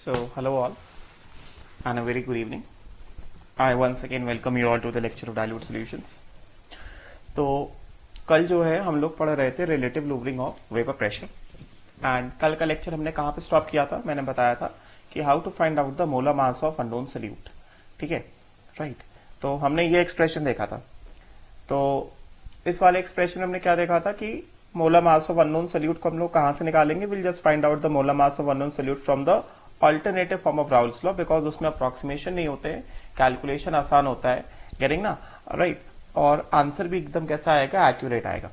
So, hello all, and a very good evening. I once again welcome you all to the lecture of dilute solutions. तो कल जो है हम लोग पढ़ रहे थे relative lowering of vapour pressure, and कल का लेक्चर हमने कहाँ पे स्टॉप किया था? मैंने बताया था कि how to find out the molar mass of unknown solute. ठीक है, राइट. तो हमने ये एक्सप्रेशन देखा था. तो इस वाले एक्सप्रेशन में हमने क्या देखा था कि molar mass of unknown solute को हम लोग कहां से निकालेंगे? Will just find out the molar mass of unknown solute from the alternative form of Raoult's law, because उसमें अप्रोक्सीमेशन नहीं होते हैं, कैलकुलेशन आसान होता है. गेटिंग ना? राइट. और आंसर भी एकदम कैसा आएगा? एक्यूरेट आएगा.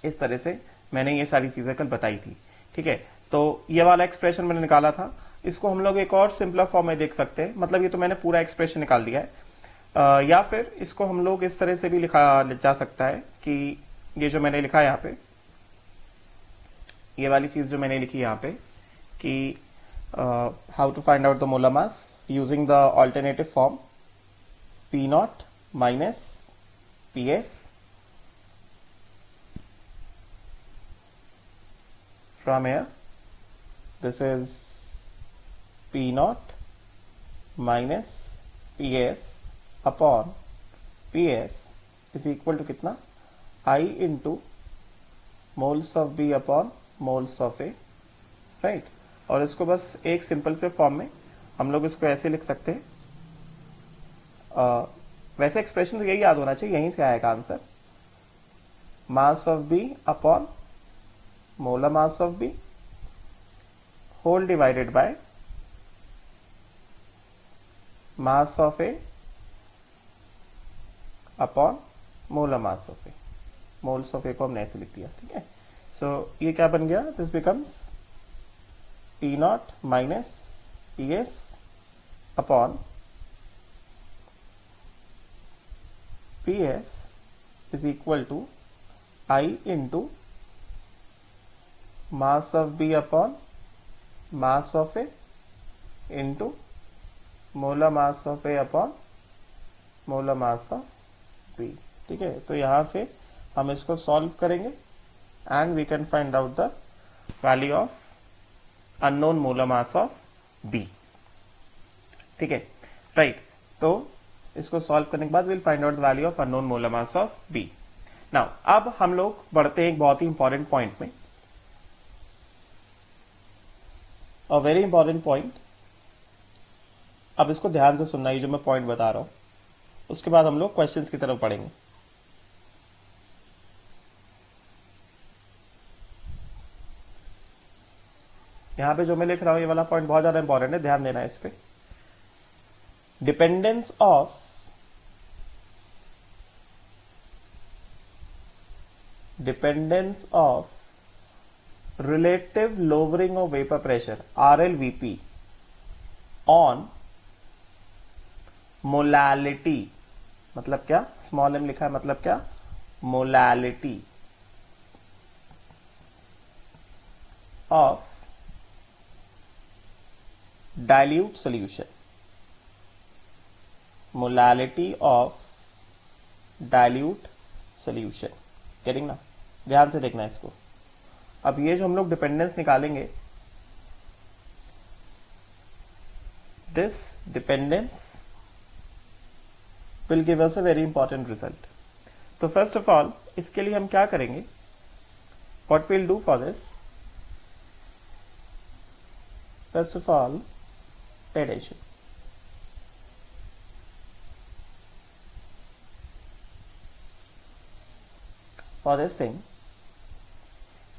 इस तरह से मैंने ये सारी चीजें कल बताई थी. ठीक है, तो ये वाला एक्सप्रेशन मैंने निकाला था. इसको हम लोग एक और सिंपलर फॉर्म में देख सकते हैं. मतलब ये तो मैंने पूरा एक्सप्रेशन निकाल दिया है. या फिर इसको हम लोग इस तरह से भी लिखा जा सकता है कि ये जो मैंने लिखा है यहाँ पे, ये वाली चीज जो मैंने लिखी यहाँ पे कि how to find out the molar mass using the alternative form P not minus P S from here. This is P naught minus PS upon PS is equal to कितना? I into moles of B upon moles of A, right? और इसको बस एक simple से form में हम लोग इसको ऐसे लिख सकते हैं. वैसे एक्सप्रेशन तो यही याद होना चाहिए, यहीं से आएगा answer. Mass of B upon molar mass of B whole divided by mass of A upon molar mass of A. moles of A को हमने ऐसे लिख दिया. ठीक है, सो ये क्या बन गया? This becomes P not minus P S upon P S is equal to I into mass of B upon mass of A into molar mass of A upon molar mass of B. ठीक है, तो यहां से हम इसको सॉल्व करेंगे and we can find out the value of unknown molar mass of B. ठीक है, राइट. तो इसको सॉल्व करने के बाद will find out the value of unknown molar mass of B. Now अब हम लोग बढ़ते हैं एक बहुत ही इंपॉर्टेंट पॉइंट में. A very important point. अब इसको ध्यान से सुनना, ये जो मैं पॉइंट बता रहा हूं, उसके बाद हम लोग क्वेश्चंस की तरफ पढ़ेंगे. यहां पे जो मैं लिख रहा हूं ये वाला पॉइंट बहुत ज्यादा इंपॉर्टेंट है, ध्यान देना है इस पे. Dependence of relative lowering of vapor pressure RLVP on molality. मतलब क्या? स्मॉल m लिखा है, मतलब क्या? Molality of dilute solution. Molality of dilute solution. Getting ना? ध्यान से देखना इसको. अब ये जो हम लोग डिपेंडेंस निकालेंगे, this dependence will give us a very important result. तो फर्स्ट ऑफ ऑल इसके लिए हम क्या करेंगे? What will do for this? First of all pay attention. For this thing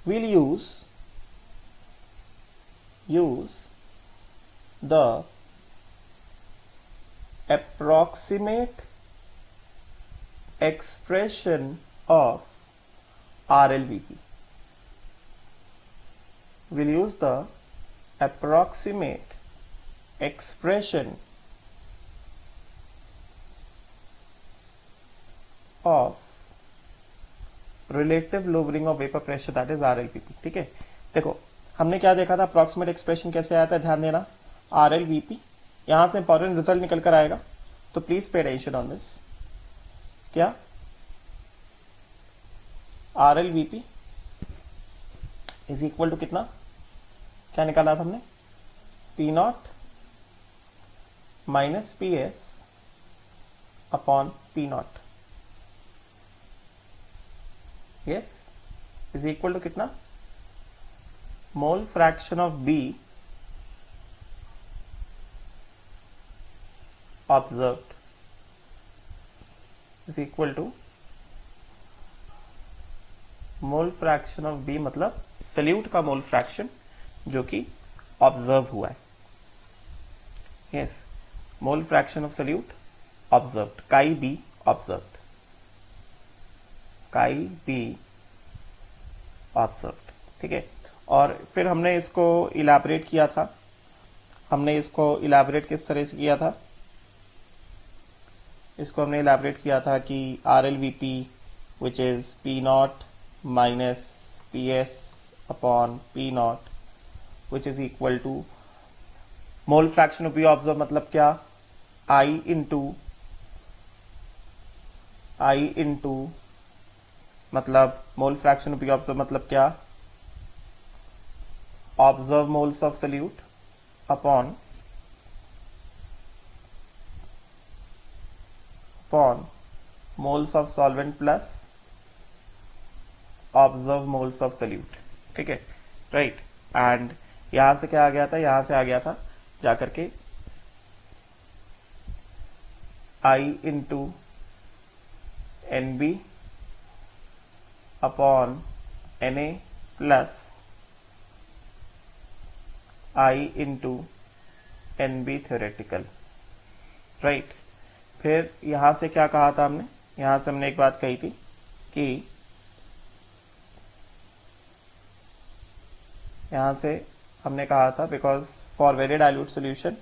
we'll use the approximate expression of RLVP. We'll use the approximate expression of relative lowering of vapour pressure, that is RLVP. ठीक है, देखो हमने क्या देखा था? Approximate expression कैसे आया था? ध्यान देना. आरएलवीपी, यहां से इंपॉर्टेंट रिजल्ट निकल कर आएगा, तो please pay attention on this. क्या? आरएलवीपी इज इक्वल टू कितना? क्या निकाला था हमने? P not minus P S upon P nought, yes, is equal to कितना, mole fraction of B observed is equal to mole fraction of B, मतलब solute का mole fraction जो कि ऑब्जर्व हुआ है, yes, mole fraction of solute observed, chi B observed, chi B observed, ठीक है। और फिर हमने इसको इलैबोरेट किया था, हमने इसको इलैबोरेट किस तरह से किया था, इसको हमने इलैबोरेट किया था कि R L V P which is P not minus P S upon P not which is equal to mole fraction of B observe, मतलब क्या, आई इंटू मतलब mole fraction of B observe मतलब क्या, observe moles of solute upon moles of solvent plus observe moles of solute, ठीक है, right. And यहां से क्या आ गया था, यहां से आ गया था जाकर के I into N B upon N A plus I into N B theoretical, right. फिर यहां से क्या कहा था हमने, यहां से हमने एक बात कही थी कि यहां से हमने कहा था because for very dilute solution,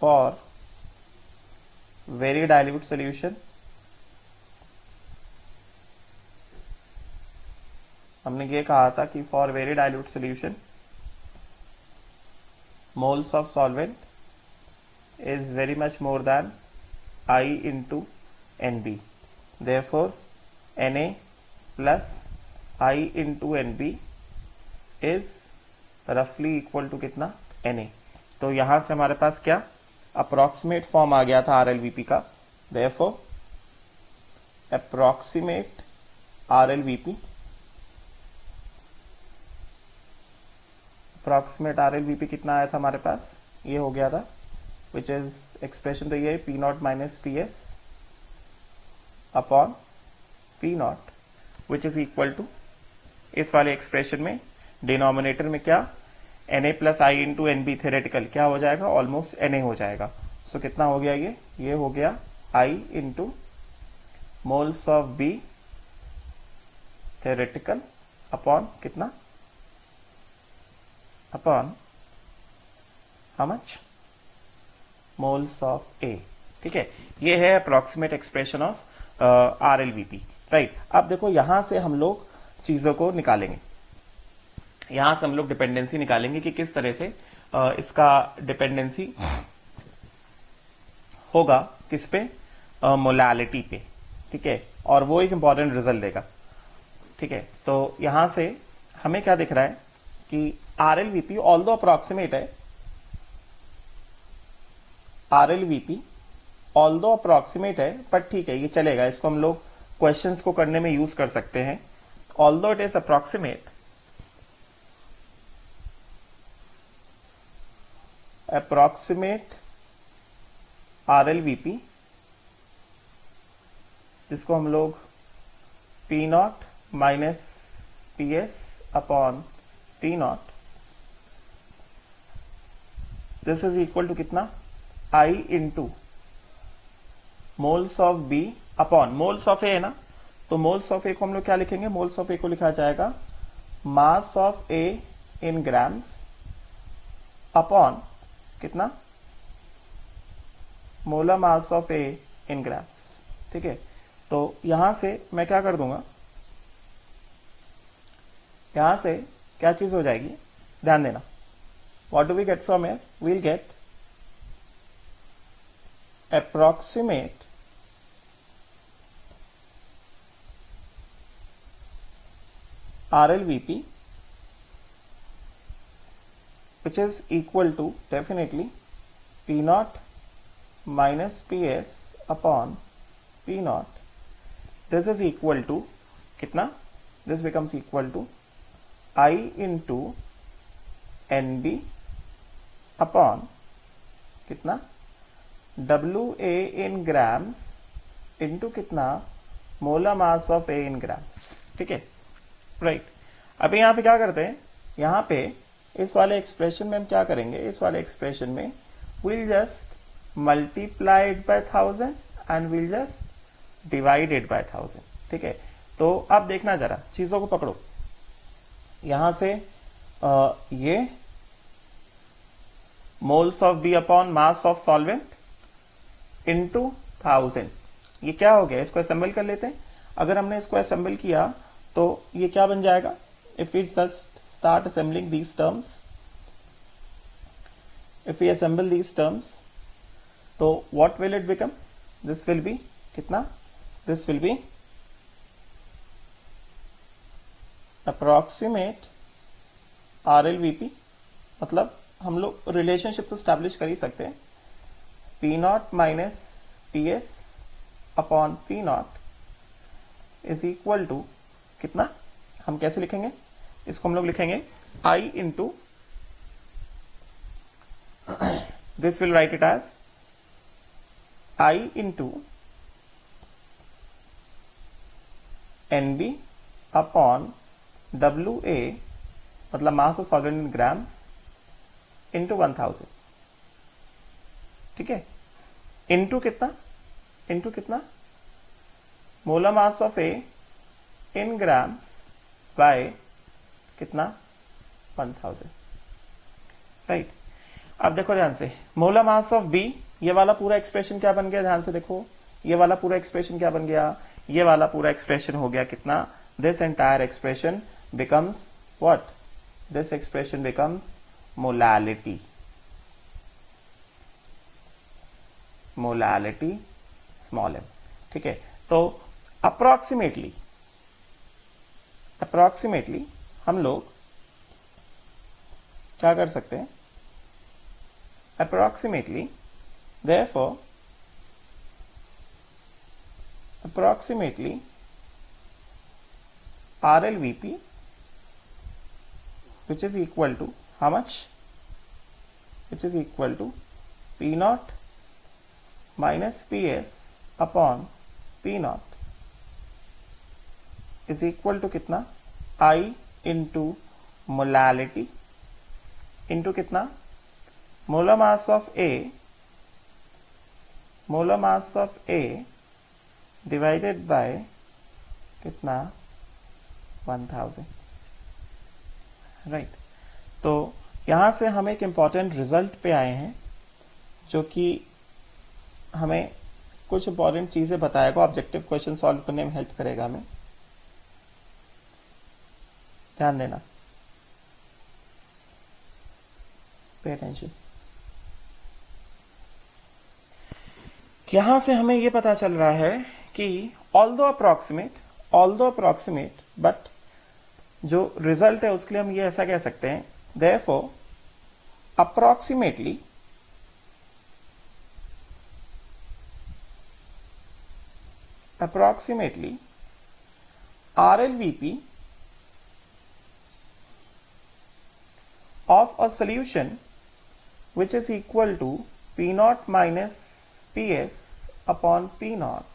for very dilute solution हमने ये कहा था कि for very dilute solution moles of solvent is very much more than I into NB. Therefore, Na plus I into NB is roughly equal to कितना, Na. तो यहां से हमारे पास क्या अप्रोक्सीमेट फॉर्म आ गया था RLVP का, therefore approximate RLVP, approximate RLVP कितना आया था हमारे पास, ये हो गया था, विच इज एक्सप्रेशन तो ये P not minus P S upon P not which is equal to, इस वाले एक्सप्रेशन में डिनोमिनेटर में क्या, Na plus I into N B theoretical क्या हो जाएगा, ऑलमोस्ट Na हो जाएगा। सो कितना हो गया, ये हो गया I into moles of B theoretical upon कितना, upon how much, moles of A, ठीक है। ये है approximate expression of RLVP, right. अब देखो यहां से हम लोग चीजों को निकालेंगे, यहां से हम लोग डिपेंडेंसी निकालेंगे कि किस तरह से इसका डिपेंडेंसी होगा किस पे, मोलालिटी पे, ठीक है, और वो एक इंपॉर्टेंट रिजल्ट देगा, ठीक है। तो यहां से हमें क्या दिख रहा है कि RLVP ऑल्दो अप्रोक्सीमेट है, RLVP ऑल्दो अप्रोक्सीमेट है, पर ठीक है ये चलेगा, इसको हम लोग क्वेश्चंस को करने में यूज कर सकते हैं। Although it is approximate, RLVP जिसको हम लोग P not minus P S upon P nought, this is equal to कितना, I into moles of B upon moles of A है ना, तो मोल्स ऑफ ए को हम लोग क्या लिखेंगे, मोल्स ऑफ ए को लिखा जाएगा mass of A in grams upon कितना, molar mass of A in grams, ठीक है। तो यहां से मैं क्या कर दूंगा, यहां से क्या चीज हो जाएगी, ध्यान देना, what do we get from here, we'll get approximate RLVP which is equal to definitely P naught minus PS upon P naught. This is equal to कितना? This becomes equal to I into NB upon कितना? WA in grams into कितना? Molar mass of A in grams. ठीक है, right. अभी यहाँ पे क्या करते हैं, यहाँ पे इस वाले एक्सप्रेशन में हम क्या करेंगे, इस वाले एक्सप्रेशन में we'll just multiply it by 1000 and we'll just divide it by 1000. ठीक है, तो अब देखना जरा, चीजों को पकड़ो. यहां से ये moles of B upon mass of solvent into 1000, ये क्या हो गया, इसको असेंबल कर लेते हैं. अगर हमने इसको असेंबल किया तो ये क्या बन जाएगा, if we just start assembling these terms, if we assemble these terms, so what will it become? This will be कितना? This will be approximate RLVP. मतलब हम लोग रिलेशनशिप तो स्टैब्लिश कर ही सकते हैं. P not minus PS upon P not is equal to कितना? हम कैसे लिखेंगे इसको, हम लोग लिखेंगे I into, this will write it as I into NB upon WA, मतलब mass of solvent in grams, into 1000. ठीक है, इंटू कितना, इंटू कितना? Molar mass of A in grams by कितना? 1000. राइट. अब देखो ध्यान से, मोलर मास ऑफ बी, ये वाला पूरा एक्सप्रेशन क्या बन गया, ध्यान से देखो, ये वाला पूरा एक्सप्रेशन क्या बन गया, ये वाला पूरा एक्सप्रेशन हो गया कितना? This entire expression becomes what? This expression becomes molality. Molality small m. ठीक है, तो अप्रोक्सीमेटली हम लोग क्या कर सकते हैं, approximately, therefore approximately RLVP, which is equal to how much? Which is equal to P naught minus PS upon P naught is equal to कितना? I into molality into कितना? Molar mass of A divided by कितना? 1000. Right. तो यहां से हम एक important result पे आए हैं जो कि हमें कुछ इंपॉर्टेंट चीजें बताएगा, ऑब्जेक्टिव क्वेश्चन सॉल्व करने में हेल्प करेगा हमें. ध्यान देना, पे अटेंशन. यहां से हमें यह पता चल रहा है कि ऑल्दो अप्रोक्सीमेट बट जो रिजल्ट है उसके लिए हम ये ऐसा कह सकते हैं, therefore approximately RLVP of a solution which is equal to P naught minus PS upon P naught.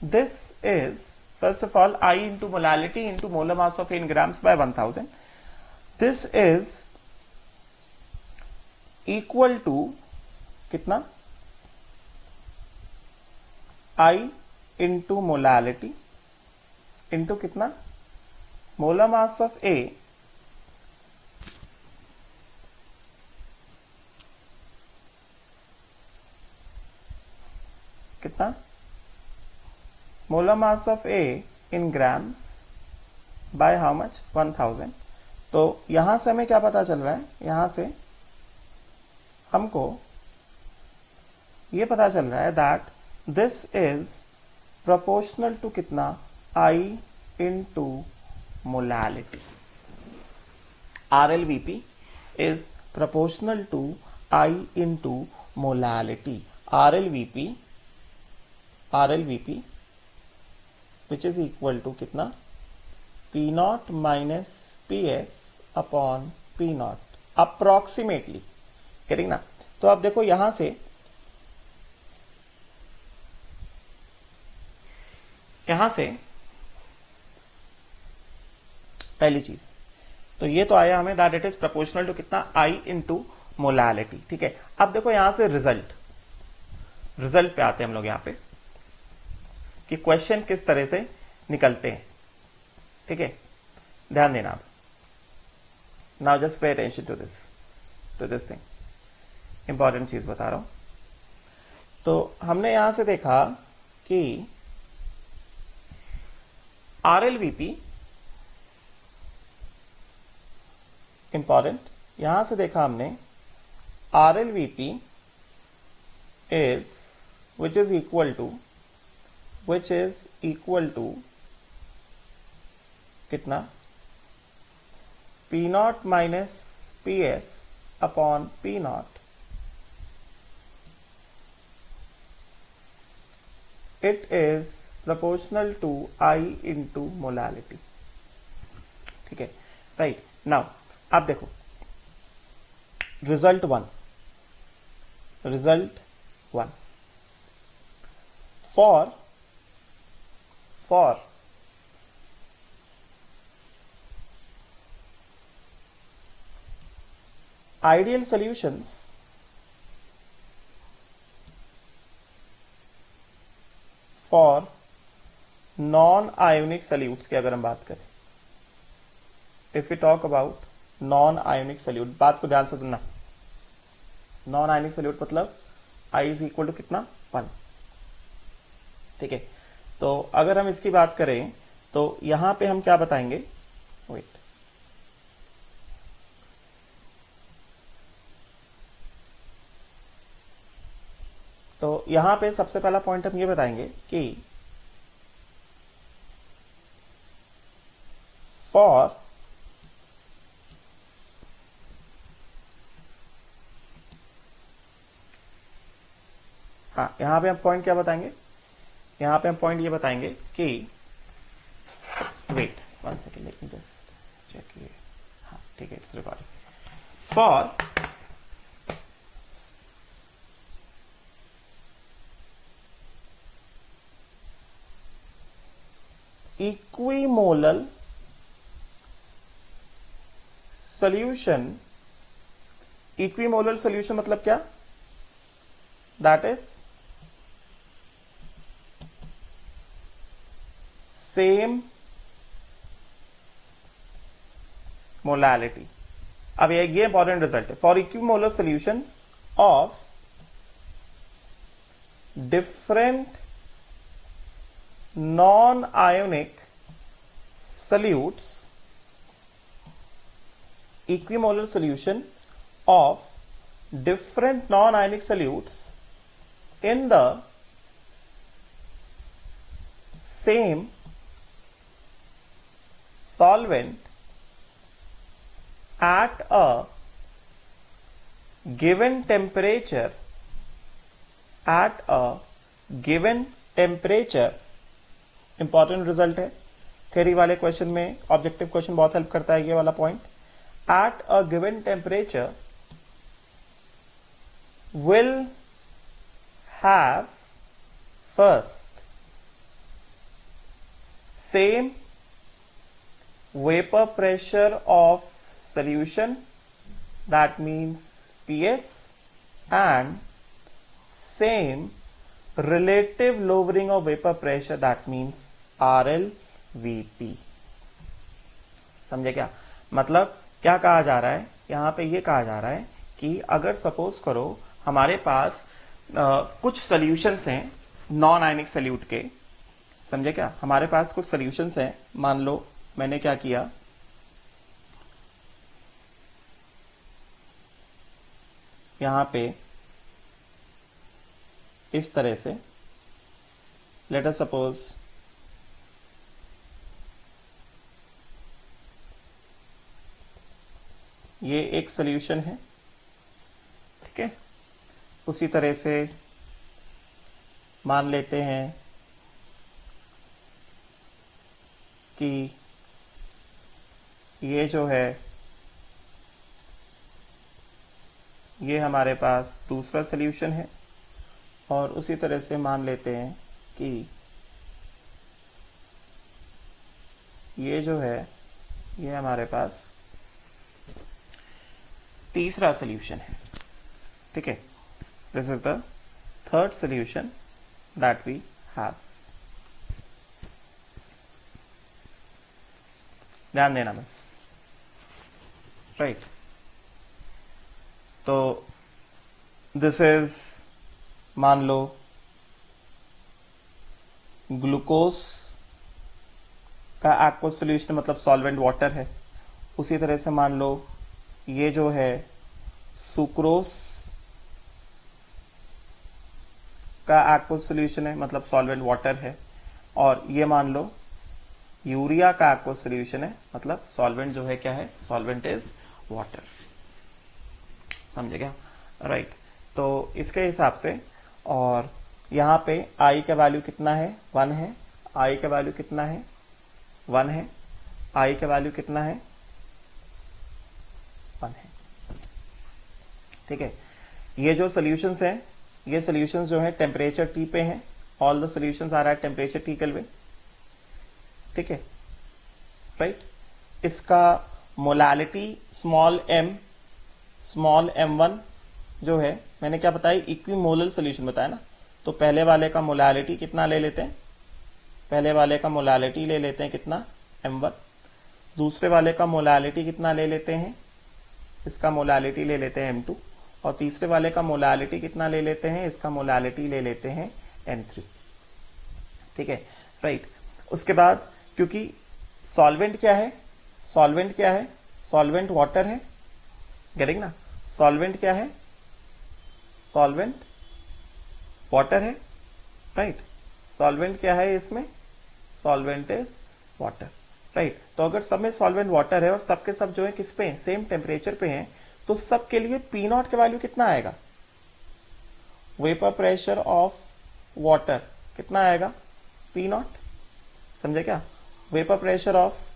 This is first of all I into molality into molar mass of A in grams by 1000. This is equal to कितना? I into molality into कितना? Molar mass of A कितना? Molar mass of A in grams by how much? 1000. तो यहां से हमें क्या पता चल रहा है, यहां से हमको ये पता चल रहा है that this is proportional to कितना? I into molality. RLVP is proportional to I into molality. RLVP which is equal to कितना, P not minus PS upon P not approximately, correct ना। तो आप देखो यहां से पहली चीज तो ये तो आया हमें that it is proportional to कितना, I इंटू मोलालिटी। ठीक है, अब देखो यहां से रिजल्ट पे आते हैं हम लोग यहां पे कि क्वेश्चन किस तरह से निकलते हैं। ठीक है, ध्यान देना आप। Now just pay attention to this thing, important चीज बता रहा हूं। तो हमने यहां से देखा कि RLVP इंपॉर्टेंट, यहां से देखा हमने RLVP is which is equal to कितना, P not minus PS upon P not. It is proportional to I into molality। ठीक है, राइट। नाउ आप देखो result one for ideal solutions for non ionic solutes की अगर हम बात करें, if you talk about non ionic solute, बात को ध्यान से सुनना। नॉन आयोनिक सॉल्यूट मतलब I इज इक्वल टू कितना, 1। ठीक है, तो अगर हम इसकी बात करें तो यहां पे हम क्या बताएंगे, वेट, तो यहां पे सबसे पहला पॉइंट हम ये बताएंगे कि फॉर हाँ, यहां पे हम पॉइंट क्या बताएंगे, यहां पे हम पॉइंट ये बताएंगे कि wait 1 second, let me just check ये, हाँ ठीक है, it's recording. For equimolal solution, equimolal solution मतलब क्या, दैट इज सेम मोलालिटी। अब ये इंपॉर्टेंट रिजल्ट है, for equimolar solutions of different non ionic solutes, equimolar solution of different non-ionic solutes in the same solvent at a given temperature, important result है। Theory वाले question में objective question बहुत help करता है ये वाला point. at a given temperature will have first same vapor pressure of solution, that means PS, and same relative lowering of vapor pressure, that means RLVP। समझे क्या मतलब, क्या कहा जा रहा है यहां पे, ये कहा जा रहा है कि अगर सपोज करो हमारे पास कुछ सॉल्यूशंस हैं नॉन आयनिक सॉल्यूट के, समझे क्या, हमारे पास कुछ सॉल्यूशंस हैं, मान लो मैंने क्या किया, यहां पे इस तरह से, लेट अस सपोज ये एक सोल्यूशन है, ठीक है। उसी तरह से मान लेते हैं कि ये जो है ये हमारे पास दूसरा सोल्यूशन है, और उसी तरह से मान लेते हैं कि ये जो है ये हमारे पास तीसरा सोल्यूशन है, ठीक है। This is the third solution that we have. ध्यान देना बस, राइट। तो दिस इज, मान लो ग्लूकोज का एक्वस सॉल्यूशन मतलब सॉल्वेंट वाटर है। उसी तरह से मान लो ये जो है सुक्रोज का एक्वस सॉल्यूशन है मतलब सॉल्वेंट वाटर है, और ये मान लो यूरिया का एक्वस सॉल्यूशन है मतलब सॉल्वेंट जो है क्या है, सॉल्वेंट इज वाटर। समझे क्या, राइट। तो इसके हिसाब से, और यहां पे आई का वैल्यू कितना है, 1 है। आई का वैल्यू कितना है, 1 है। आई का वैल्यू कितना है, 1 है, ठीक है। ये जो सॉल्यूशंस हैं, ये सॉल्यूशंस जो है टेम्परेचर टी पे हैं। All the solutions are at temperature T kelvin, ठीक है, राइट। इसका मोलालिटी स्मॉल m1 जो है, मैंने क्या बताया, इक्विमोलल सॉल्यूशन बताया ना। तो पहले वाले का मोलालिटी कितना ले लेते हैं, पहले वाले का मोलालिटी ले लेते हैं कितना, m1। दूसरे वाले का मोलालिटी कितना ले लेते हैं, इसका मोलालिटी ले लेते हैं m2। और तीसरे वाले का मोलालिटी कितना ले लेते हैं, इसका मोलालिटी ले लेते हैं m3, ठीक है, राइट। उसके बाद क्योंकि सॉल्वेंट क्या है, सॉल्वेंट क्या है, सॉल्वेंट वाटर है, गेटिंग ना। सॉल्वेंट क्या है, सॉल्वेंट वाटर है, राइट। सॉल्वेंट क्या है इसमें, सॉल्वेंट इज वाटर, राइट। तो अगर सब में सॉल्वेंट वाटर है और सबके सब जो है किस पे, सेम टेम्परेचर पे हैं, तो सबके लिए पी नॉट का वैल्यू कितना आएगा, वेपर प्रेशर ऑफ वाटर कितना आएगा, पी नॉट। समझे क्या, वेपर प्रेशर ऑफ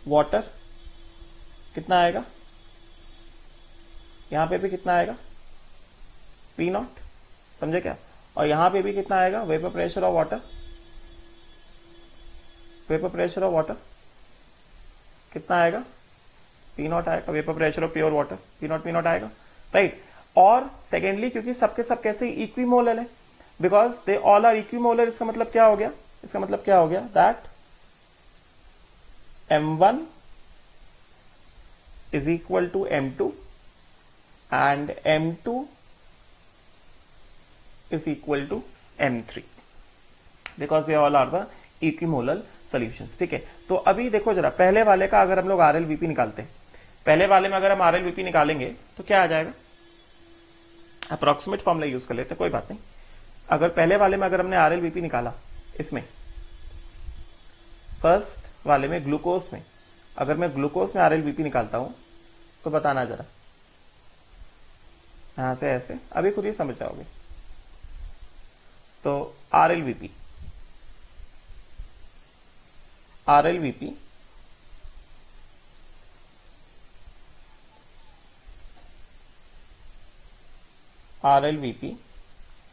वाटर कितना आएगा, यहां पे भी कितना आएगा, पी नॉट। समझे क्या, और यहां पे भी कितना आएगा, vapour pressure of water, vapour pressure of water कितना आएगा, पी नॉट आएगा। Vapour pressure of pure water P not आएगा, राइट। और सेकेंडली क्योंकि सबके सब कैसे इक्विमोलर है, because they all are equimolar. इसका मतलब क्या हो गया, इसका मतलब क्या हो गया, that m1 is equal to m2 and m2 is equal to m3 because they all are the equimolar solutions, ठीक है। तो अभी देखो जरा, पहले वाले का अगर हम लोग RLVP निकालते हैं, पहले वाले में अगर हम RLVP निकालेंगे तो क्या आ जाएगा, अप्रोक्सीमेट फॉर्मूला यूज कर लेते हैं, कोई बात नहीं। अगर पहले वाले में अगर हमने RLVP निकाला, इसमें फर्स्ट वाले में ग्लूकोज में, अगर मैं ग्लूकोज में RLVP निकालता हूं तो बताना जरा, यहां से ऐसे, अभी खुद ही समझ जाओगे। तो RLVP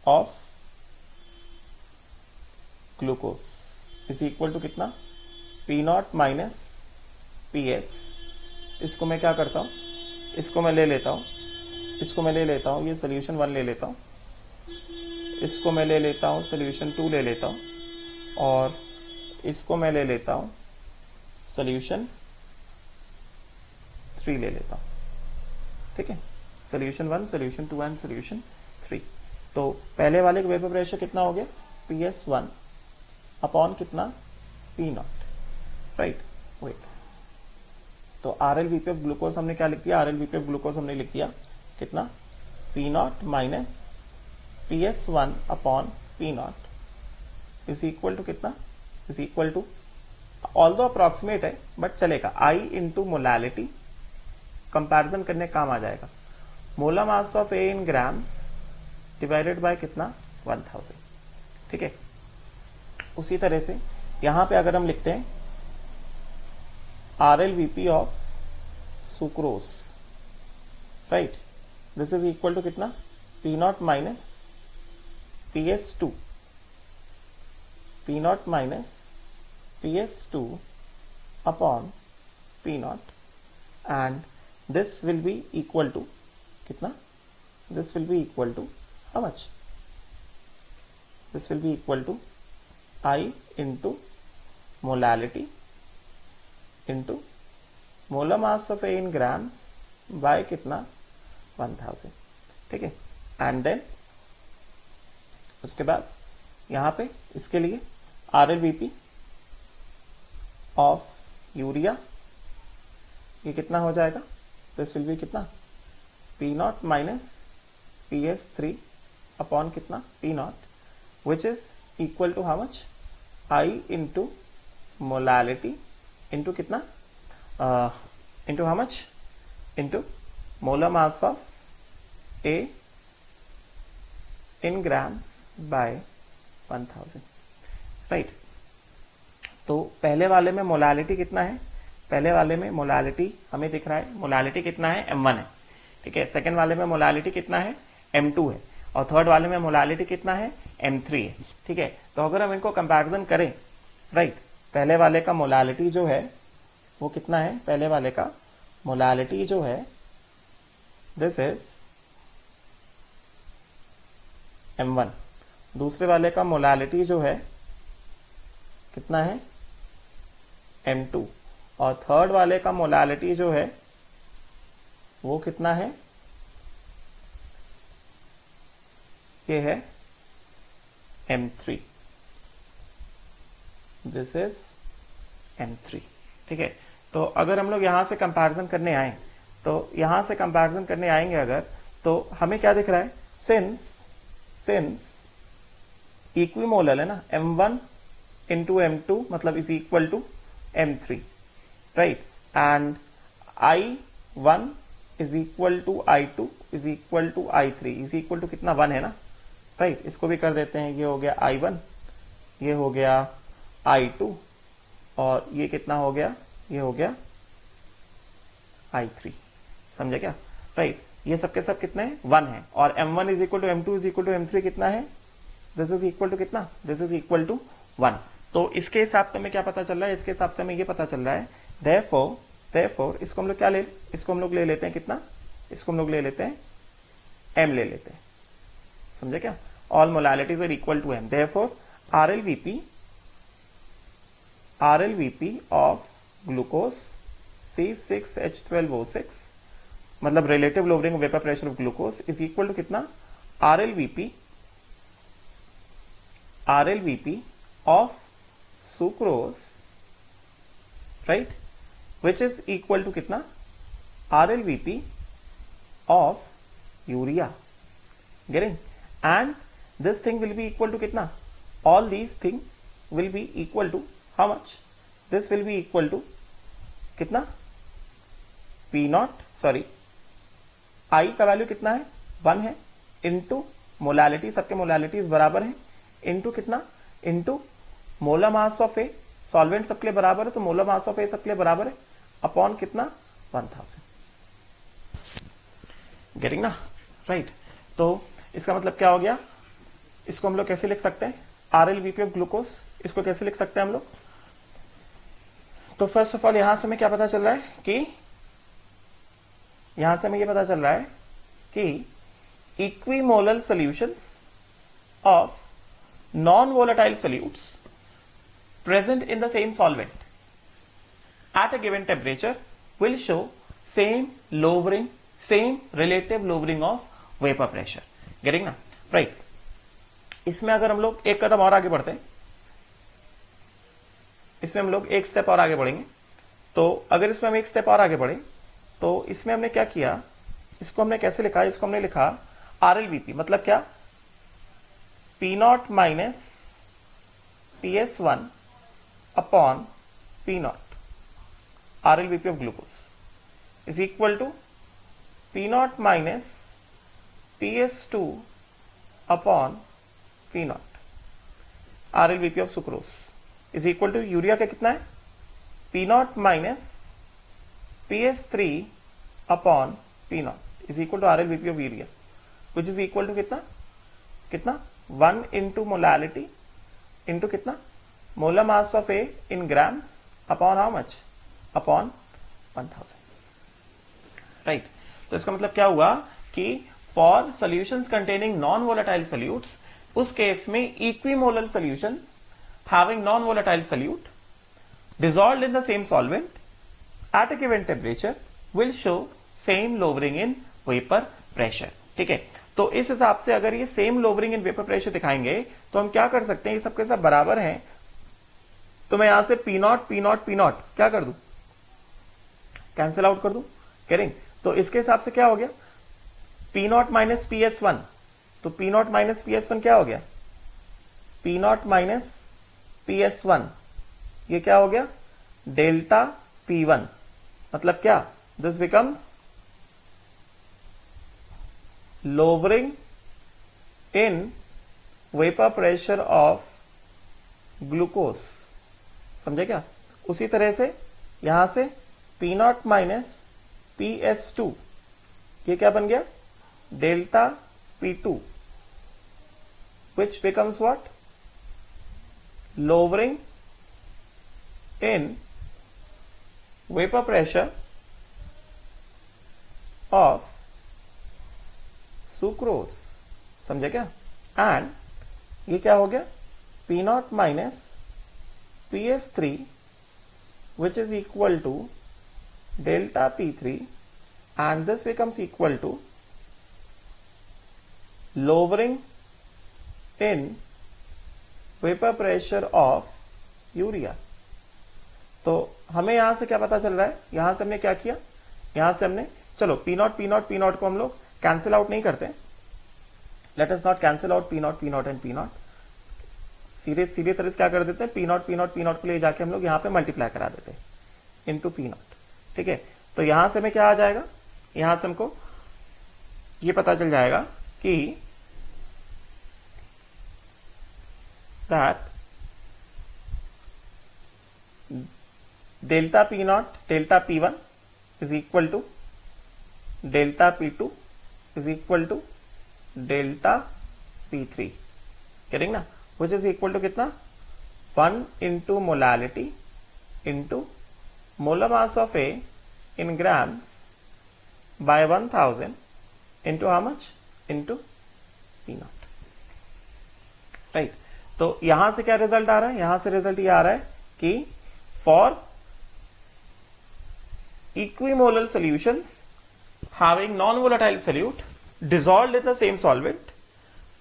of glucose is equal to कितना, पी नॉट माइनस PS। इसको मैं क्या करता हूं, इसको मैं ले लेता हूं, इसको मैं ले लेता हूं, ये सोल्यूशन 1 ले लेता हूं, इसको मैं ले लेता हूं, सोल्यूशन 2 ले लेता हूं, और इसको मैं ले लेता हूं, सोल्यूशन 3 ले लेता हूं, ठीक है। Solution 1, solution 2 and solution 3। तो पहले वाले का वेपर प्रेशर कितना हो गया, PS1 अपॉन कितना, P नॉट, राइट। वेट, तो RLVP ऑफ ग्लूकोज हमने क्या लिख दिया, RLVP ऑफ ग्लूकोज हमने लिख दिया कितना, P not minus PS1 upon P not is equal to कितना, is equal to, although approximate है बट चलेगा, I इंटू मोलालिटी कंपैरिजन करने काम आ जाएगा। Molar mass of A in grams divided by कितना 1000, ठीक है। उसी तरह से यहां पे अगर हम लिखते हैं RLVP of sucrose, right, this is equal to कितना P0 minus PS2, P0 minus PS2 upon P0 and this will be equal to कितना, this will be equal to how much, this will be equal to I into molality into molar mass of A in grams by कितना 1000, ठीक है। And then उसके बाद यहां पे इसके लिए RLVP ऑफ यूरिया ये कितना हो जाएगा, दिस विल बी कितना P0 माइनस PS3 अपॉन कितना P0 which is equal to how much I into molality into कितना into how much into molar mass of A in grams by 1000, right. तो पहले वाले में मोलालिटी कितना है, पहले वाले में मोलालिटी हमें दिख रहा है, मोलालिटी कितना है M1 है, ठीक है। सेकेंड वाले में मोलालिटी कितना है M2 है, और थर्ड वाले में मोलालिटी कितना है M3 है, ठीक है। तो अगर हम इनको कंपैरिजन करें, राइट, पहले वाले का मोलालिटी जो है वो कितना है, पहले वाले का मोलालिटी जो है दिस इज M1, दूसरे वाले का मोलालिटी जो है कितना है M2, और थर्ड वाले का मोलालिटी जो है वो कितना है, ये है M3, दिस इज M3, ठीक है। तो अगर हम लोग यहां से कंपैरिजन करने आए, तो यहां से कंपैरिजन करने आएंगे अगर, तो हमें क्या दिख रहा है, सिंस इक्विमोलर है ना, M1 इंटू M2 मतलब is equal to M3, right, and I1 is equal to I2 is equal to I3 is equal to कितना 1 है ना, राइट। इसको भी कर देते हैं, ये हो गया I1, ये हो गया I2, और ये कितना हो गया, ये हो गया I3, समझे क्या, राइट। ये सबके सब कितने हैं 1 है, और M1 is equal to M2 is equal to M3 कितना है, दिस इज इक्वल टू कितना, दिस इज इक्वल टू 1। तो इसके हिसाब से हमें क्या पता चल रहा है, इसके हिसाब से हमें ये पता चल रहा है, therefore इसको हम लोग क्या इसको हम लोग ले लेते हैं कितना, इसको हम लोग ले लेते हैं M ले लेते हैं, समझे क्या, all molalities are equal to M, therefore RLVP of glucose C6H12O6 मतलब relative lowering of vapor pressure of glucose is equal to कितना RLVP of sucrose, right, which is equal to कितना RLVP of urea, getting, and this thing will be equal to कितना, all these thing will be equal to how much, this will be equal to कितना P0, sorry I का value कितना है 1 है, into molality, सबके मोलालिटीज बराबर है, into कितना, into molar mass of A, solvent सबके लिए बराबर है तो मोलर मास ऑफ ए सबके लिए बराबर है, अपॉन कितना 1000, गेटिंग ना, राइट। तो इसका मतलब क्या हो गया, इसको हम लोग कैसे लिख सकते हैं, RLVP ऑफ ग्लूकोज, इसको कैसे लिख सकते हैं हम लोग। तो फर्स्ट ऑफ ऑल यहां से हमें क्या पता चल रहा है कि यहां से हमें ये पता चल रहा है कि equimolar solutions of non volatile solutes present in the same solvent at a given temperature will show same lowering, same relative lowering of vapor pressure, getting ना, right। इसमें अगर हम लोग एक कदम और आगे बढ़ते हैं, इसमें हम लोग एक स्टेप और आगे बढ़ेंगे, तो अगर इसमें हम एक स्टेप और आगे बढ़े तो इसमें हमने क्या किया, इसको हमने कैसे लिखा, इसको हमने लिखा RLVP मतलब क्या, P0 minus PS1 upon P0, RLVP of glucose is equal to P not minus PS2 upon P not RLVP of sucrose is equal to urea का कितना है, P not minus PS3 upon P not is equal to RLVP of urea which is equal to कितना कितना 1 into molality into कितना molar mass of A in grams upon how much upon 1000, right. तो इसका मतलब क्या हुआ कि for solutions containing non volatile solutes, उस केस में equimolar solutions having non-volatile solute dissolved in the same solvent at a given temperature will show same lowering in vapor pressure, ठीक है। तो इस हिसाब से अगर ये same lowering in vapor pressure दिखाएंगे तो हम क्या कर सकते हैं, ये सबके सब बराबर हैं, तो मैं यहां से P not P not P not क्या कर दूं, कैंसिल आउट कर दूं, करेंगे। तो इसके हिसाब से क्या हो गया, P not minus P S one, तो P not minus P S one क्या हो गया, पी नॉट माइनस PS1, ये क्या हो गया डेल्टा P1, मतलब क्या, this becomes lowering in vapour pressure of glucose, समझे क्या। उसी तरह से यहां से P नॉट माइनस PS2 ये क्या बन गया delta P2 which becomes what lowering in vapor pressure of sucrose, समझे क्या। एंड ये क्या हो गया P not minus PS3 which is equal to delta P3 and this becomes equal to lowering in vapour pressure of urea. तो हमें यहां से क्या पता चल रहा है, यहां से हमने क्या किया, यहां से हमने चलो P not P not P not को हम लोग कैंसिल आउट नहीं करते, let us not cancel out P not and P not, सीधे तरह से क्या कर देते हैं, पी नॉट को ले जाके हम लोग यहां पे मल्टीप्लाई करा देते हैं इनटू पी नॉट, ठीक है। तो यहां से हमें क्या आ जाएगा, यहां से हमको ये पता चल जाएगा कि that delta P naught delta P1 is equal to delta P2 is equal to delta P3, करेंगे ना, which is equal to कितना 1 into molality into molar mass of A in grams by 1000 into how much into P naught, right। तो यहां से क्या result आ रहा है, यहां से रिजल्ट ये आ रहा है कि for equimolar solutions having non-volatile solute dissolved in the same solvent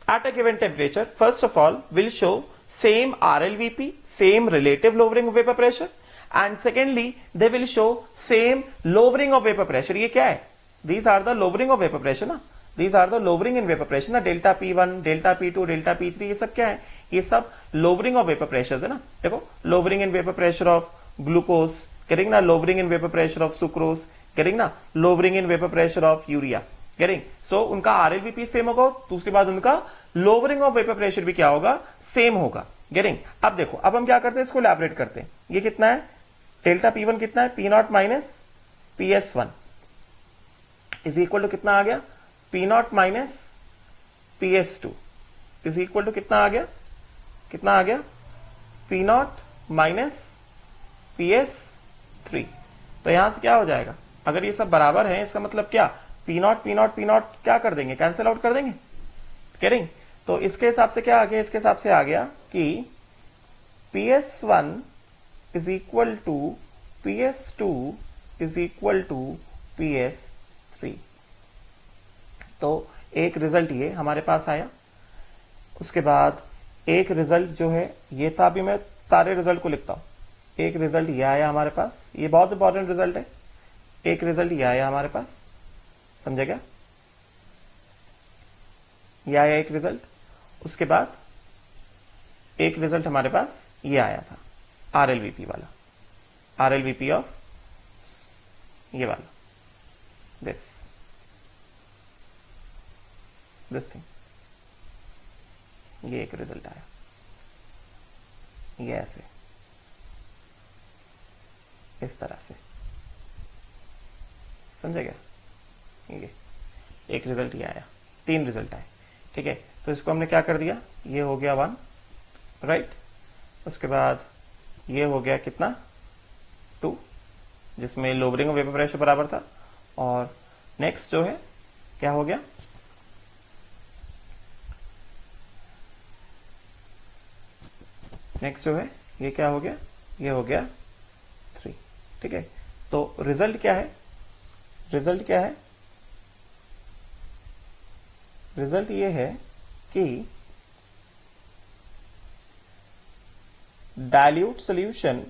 at a given temperature, first of all will show same RLVP, same relative lowering of vapor pressure, and secondly they will show same lowering of vapor pressure। ये क्या है, these are the lowering of vapor pressure ना, these are the lowering in vapor pressure ना, delta P1 delta P2 delta P3 ये सब क्या है, ये सब lowering of vapor pressures है ना। देखो lowering in vapor pressure of glucose करेंगे ना, lowering in vapor pressure of sucrose करेंगे ना, lowering in vapor pressure of urea करेंगे। सो उनका RLVP सेम होगा, दूसरी बात उनका lowering of vapor pressure भी क्या होगा, सेम होगा, गेटिंग। अब देखो अब हम क्या करते हैं, इसको इलैबोरेट करते हैं, ये कितना है डेल्टा P1 कितना है, P not minus PS1 is equal to कितना आ गया, P not minus PS2 is equal to कितना आ गया, कितना आ गया P नॉट माइनस PS3। तो यहां से क्या हो जाएगा, अगर ये सब बराबर है इसका मतलब क्या, P नॉट क्या कर देंगे, कैंसिल आउट कर देंगे, करेंगे। तो इसके हिसाब से क्या आ गया, इसके हिसाब से आ गया कि PS1 is equal to PS2 is equal to PS3। तो एक रिजल्ट ये हमारे पास आया, उसके बाद एक रिजल्ट जो है ये था, अभी मैं सारे रिजल्ट को लिखता हूं, एक रिजल्ट ये आया हमारे पास, ये बहुत इंपॉर्टेंट रिजल्ट है, एक रिजल्ट ये आया हमारे पास, समझे क्या, ये आया एक रिजल्ट, उसके बाद एक रिजल्ट हमारे पास ये आया था RLVP वाला, RLVP ऑफ ये वाला, दिस थिंग, ये एक रिजल्ट आया, ये ऐसे इस तरह से, समझे क्या? ये एक रिजल्ट ये आया, 3 रिजल्ट आए, ठीक है। तो इसको हमने क्या कर दिया, ये हो गया 1, राइट। उसके बाद ये हो गया कितना, 2, जिसमें लोअरिंग ऑफ वेपर प्रेशर बराबर था। और नेक्स्ट जो है क्या हो गया, नेक्स्ट जो है ये क्या हो गया, ये हो गया 3, ठीक है। तो रिजल्ट क्या है, रिजल्ट क्या है, रिजल्ट ये है कि dilute solution,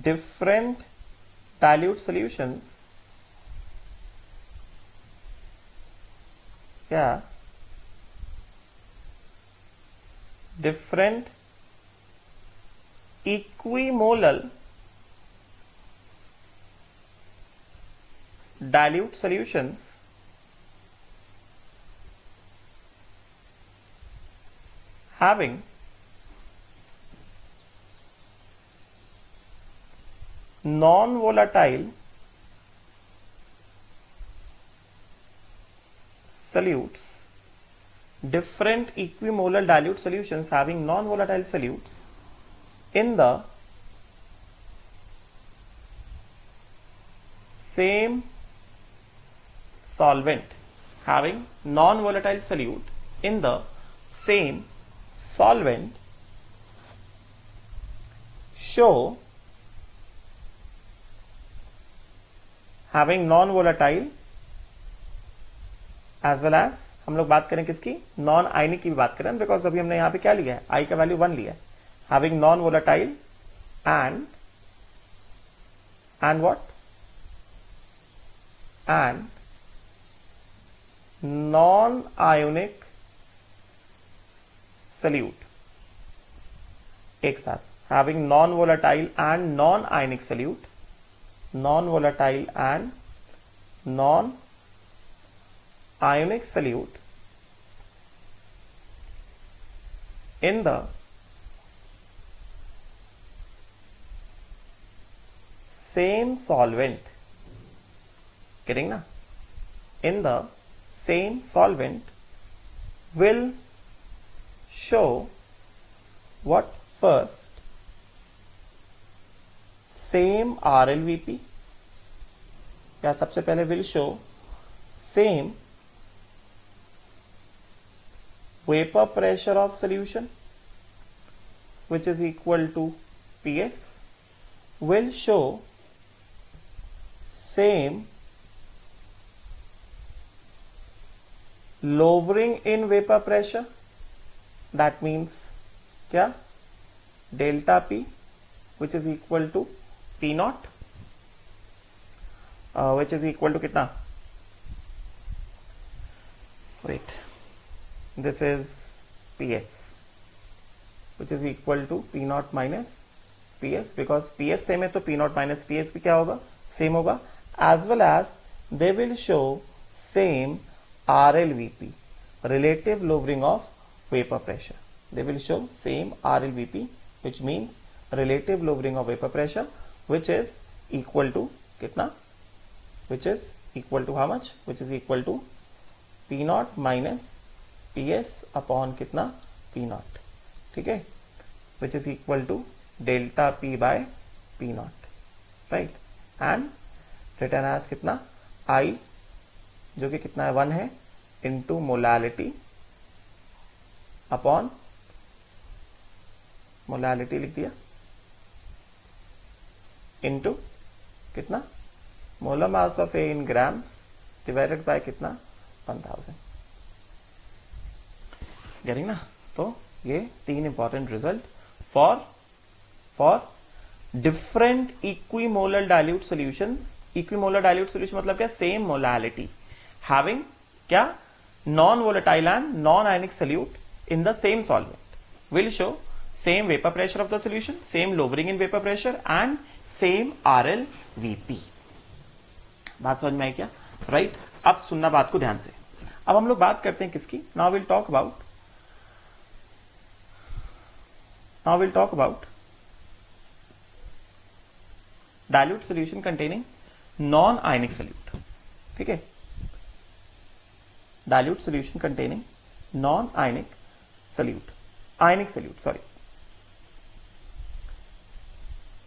different dilute solutions, क्या different equimolar dilute solutions having non-volatile solutes, different equimolar dilute solutions having non-volatile solutes in the same solvent, having non-volatile solute in the same solvent show, having non-volatile as well as, हम लोग बात करें किसकी, non ionic की भी बात करें, because अभी हमने यहां पे क्या लिया है, आई का वैल्यू 1 लिया है, having non volatile and what, and non ionic solute, एक साथ, having non volatile and non ionic solute, non volatile and non ionic solute in the same solvent, getting na, in the same solvent will show what, first same RLVP, क्या सबसे पहले will show same vapor pressure of solution which is equal to PS, will show same lowering in vapor pressure, that means क्या, delta P which is equal to P naught, which is equal to कितना, wait, this is PS which is equal to P naught minus PS, because PS same है तो P naught minus PS भी क्या होगा, same होगा, as well as they will show same RLVP, relative lowering of vapor pressure, they will show same RLVP which means relative lowering of vapor pressure which is equal to कितना, which is equal to how much, which is equal to P naught minus PS upon कितना, P naught, ठीक है, which is equal to delta P by P naught, right, and written as कितना, I जो कि कितना है 1 है, into molality upon, molality लिख दिया, into कितना, molar mass of A in grams divided by कितना, 1000, गेटिंग ना। तो ये 3 important result for different equimolar dilute solutions, equimolar dilute solution मतलब क्या, सेम मोलालिटी, हैविंग क्या, non volatile and non ionic solute in the same solvent, will show same vapor pressure of the solution, same lowering in vapor pressure and same RL VP। बात समझ में आई क्या? Right अब सुनना बात को ध्यान से। अब हम लोग बात करते हैं किसकी? Now will talk about dilute solution containing non ionic solute. ठीक है, dilute solution containing non ionic solute, ionic solute sorry.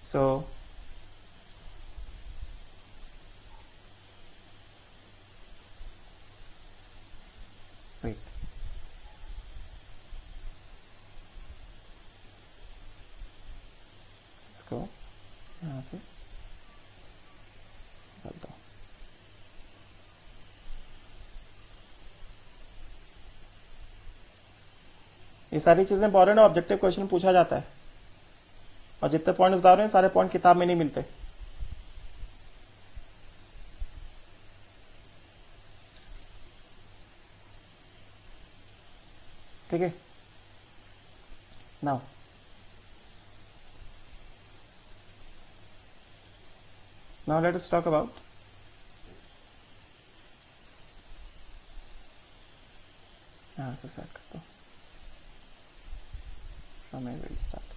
So wait, इसको यहां से निकालता हूं। ये सारी चीजें इंपॉर्टेंट ऑब्जेक्टिव क्वेश्चन में पूछा जाता है, और जितने पॉइंट बता रहे हैं सारे पॉइंट किताब में नहीं मिलते। ठीक है, now let us talk about यहां से स्टार्ट करता हूं, from where we start.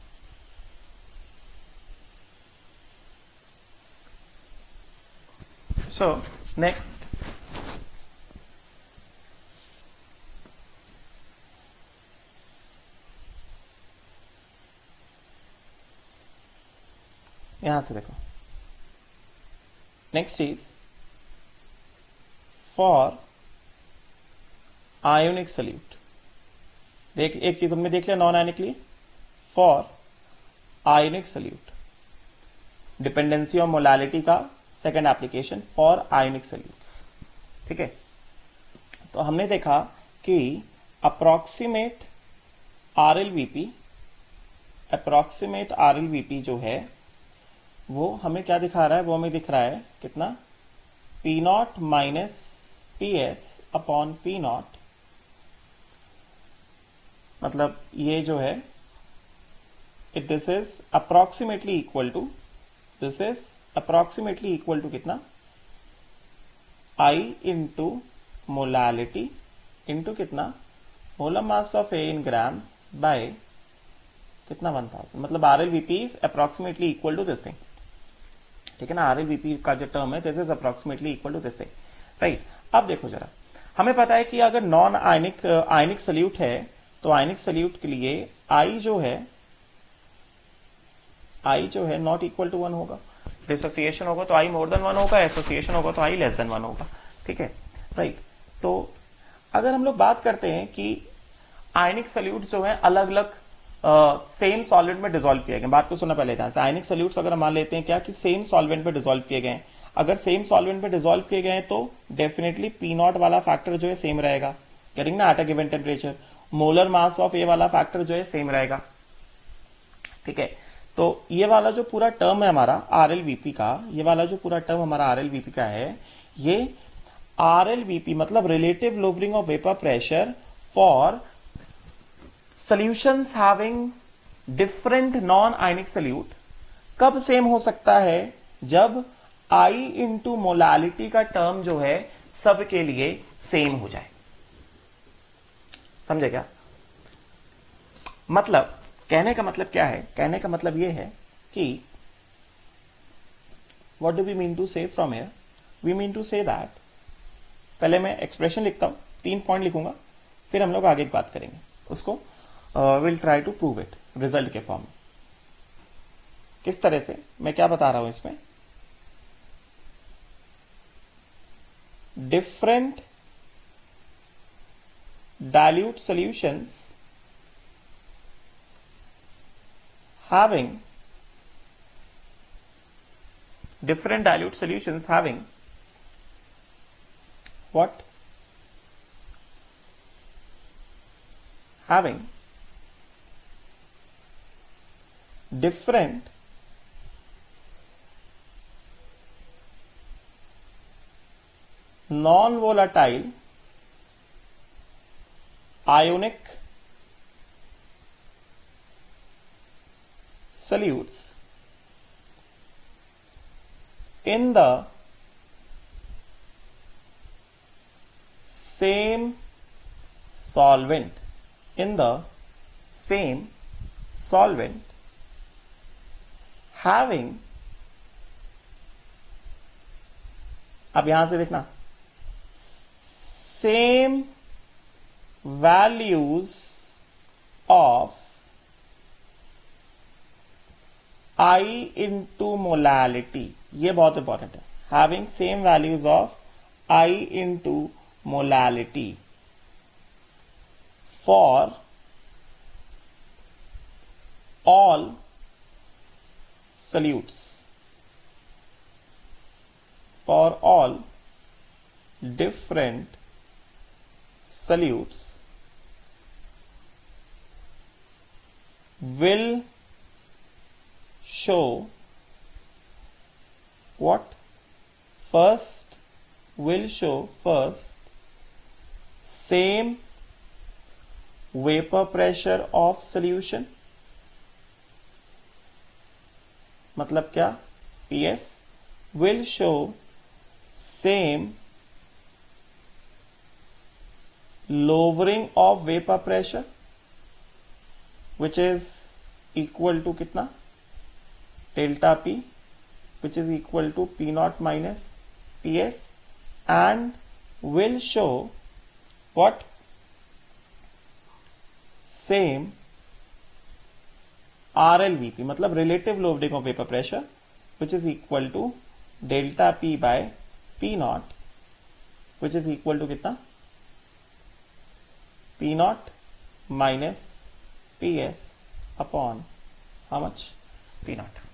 So next, यहां से देखो, next is for ionic solute. देख एक चीज हमने देख लिया नॉन आयनिक लिए, for ionic solute, dependency on molality का second application for ionic solutes. ठीक है, तो हमने देखा कि अप्रोक्सीमेट RLVP जो है वो हमें क्या दिखा रहा है? वो हमें दिख रहा है कितना? P0 minus PS upon P0, मतलब ये जो है this is approximately equal to कितना? I इंटू मोलालिटी इंटू कितना? Molar mass of A in grams by कितना? 1000। मतलब RLVP is approximately equal to this thing. ठीक है ना, RLVP का जो टर्म है this is approximately equal to this thing. Right, अब देखो जरा, हमें पता है कि अगर नॉन आयनिक सोल्यूट है तो आयनिक सोल्यूट के लिए I जो है नॉट इक्वल टू 1 होगा। डिसोसिएशन होगा तो I मोर देन 1 होगा, एसोसिएशन होगा तो I लेस देन 1 होगा। ठीक है, राइट। तो अगर हम लोग बात करते हैं कि आयनिक सोल्यूट जो है अलग अलग सेम सॉल्वेंट में डिसॉल्व किए गए, बात को सुना पहले ध्यान से। आयनिक सोल्यूट्स अगर हम मान लेते हैं क्या कि सेम सॉल्वेंट में डिसॉल्व किए गए, अगर सेम सॉल्वेंट में डिसॉल्व किए गए तो डेफिनेटली P0 वाला फैक्टर जो है सेम रहेगा, करेंगे ना, at a given temperature. Molar mass of A वाला फैक्टर जो है सेम रहेगा। ठीक है, तो ये वाला जो पूरा टर्म है हमारा RLVP का, ये वाला जो पूरा टर्म हमारा RLVP का है, ये RLVP मतलब relative lowering of vapour pressure for solutions having different non ionic solute कब सेम हो सकता है? जब I इंटू मोलालिटी का टर्म जो है सबके लिए सेम हो जाए। समझे क्या? मतलब कहने का मतलब क्या है? कहने का मतलब यह है कि what do we mean to say from here? We mean to say that, पहले मैं एक्सप्रेशन लिखता हूं, 3 पॉइंट लिखूंगा, फिर हम लोग आगे की बात करेंगे उसको। Will try to prove it result के फॉर्म में। किस तरह से, मैं क्या बता रहा हूं इसमें? Different dilute solutions having what? Having different non-volatile ionic solutes in the same solvent, in the same solvent having, अब यहां से देखना, same values of I into molality, ये बहुत इंपॉर्टेंट है, having same values of I into molality for all solutes, for all different solutes will show what? First, will show first same vapor pressure of solution, मतलब क्या? PS will show same lowering of vapor pressure which is equal to कितना? Delta P, which is equal to P naught minus PS, and will show what? Same RLVP, मतलब relative lowering of vapor pressure, which is equal to delta P by P naught, which is equal to कितना? P naught minus PS upon how much? P naught.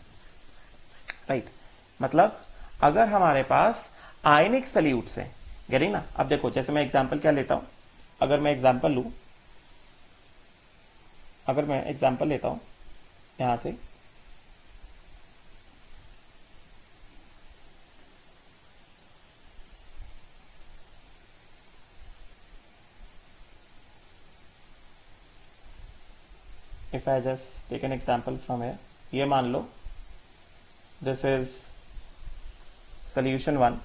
Right, मतलब अगर हमारे पास आयनिक salutes हैं, getting ना? अब देखो, जैसे मैं एग्जांपल क्या लेता हूं, अगर मैं एग्जांपल लूं, अगर मैं एग्जांपल लेता हूं यहां से, if I just take an example from here, ये मान लो this is solution 1,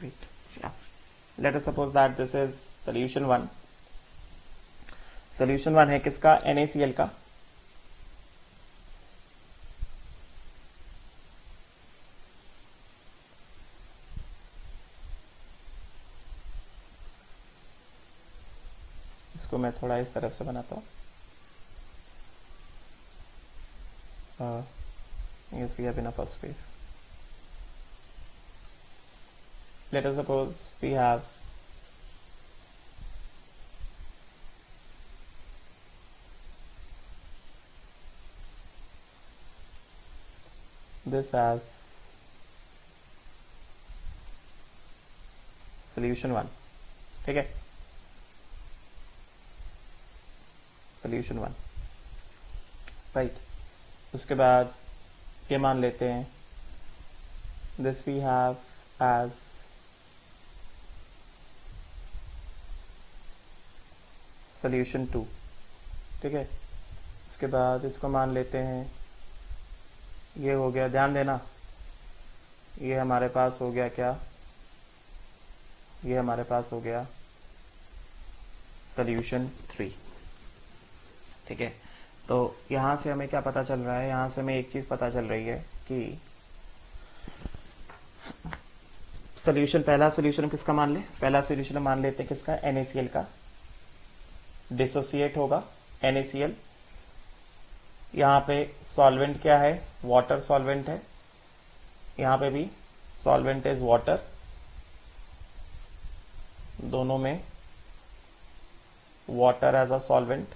wait, yeah, let us suppose that this is solution 1. solution 1 है किसका? NaCl का. इसको मैं थोड़ा इस तरफ से बनाता हूं. Yes, we have enough of space. Let us suppose we have this as solution 1. ठीक है, solution 1, right. उसके बाद ये मान लेते हैं this we have as solution 2. ठीक है, उसके बाद इसको मान लेते हैं, ये हो गया, ध्यान देना, ये हमारे पास हो गया क्या? ये हमारे पास हो गया solution 3. ठीक है, तो यहां से हमें क्या पता चल रहा है? यहां से हमें एक चीज पता चल रही है कि सोल्यूशन, पहला सोल्यूशन किसका मान ले? पहला सोल्यूशन मान लेते हैं किसका? NaCl का. डिसोसिएट होगा NaCl. यहां पे सॉल्वेंट क्या है? वाटर सॉल्वेंट है. यहां पे भी सॉल्वेंट इज वाटर. दोनों में वाटर एज अ सॉल्वेंट,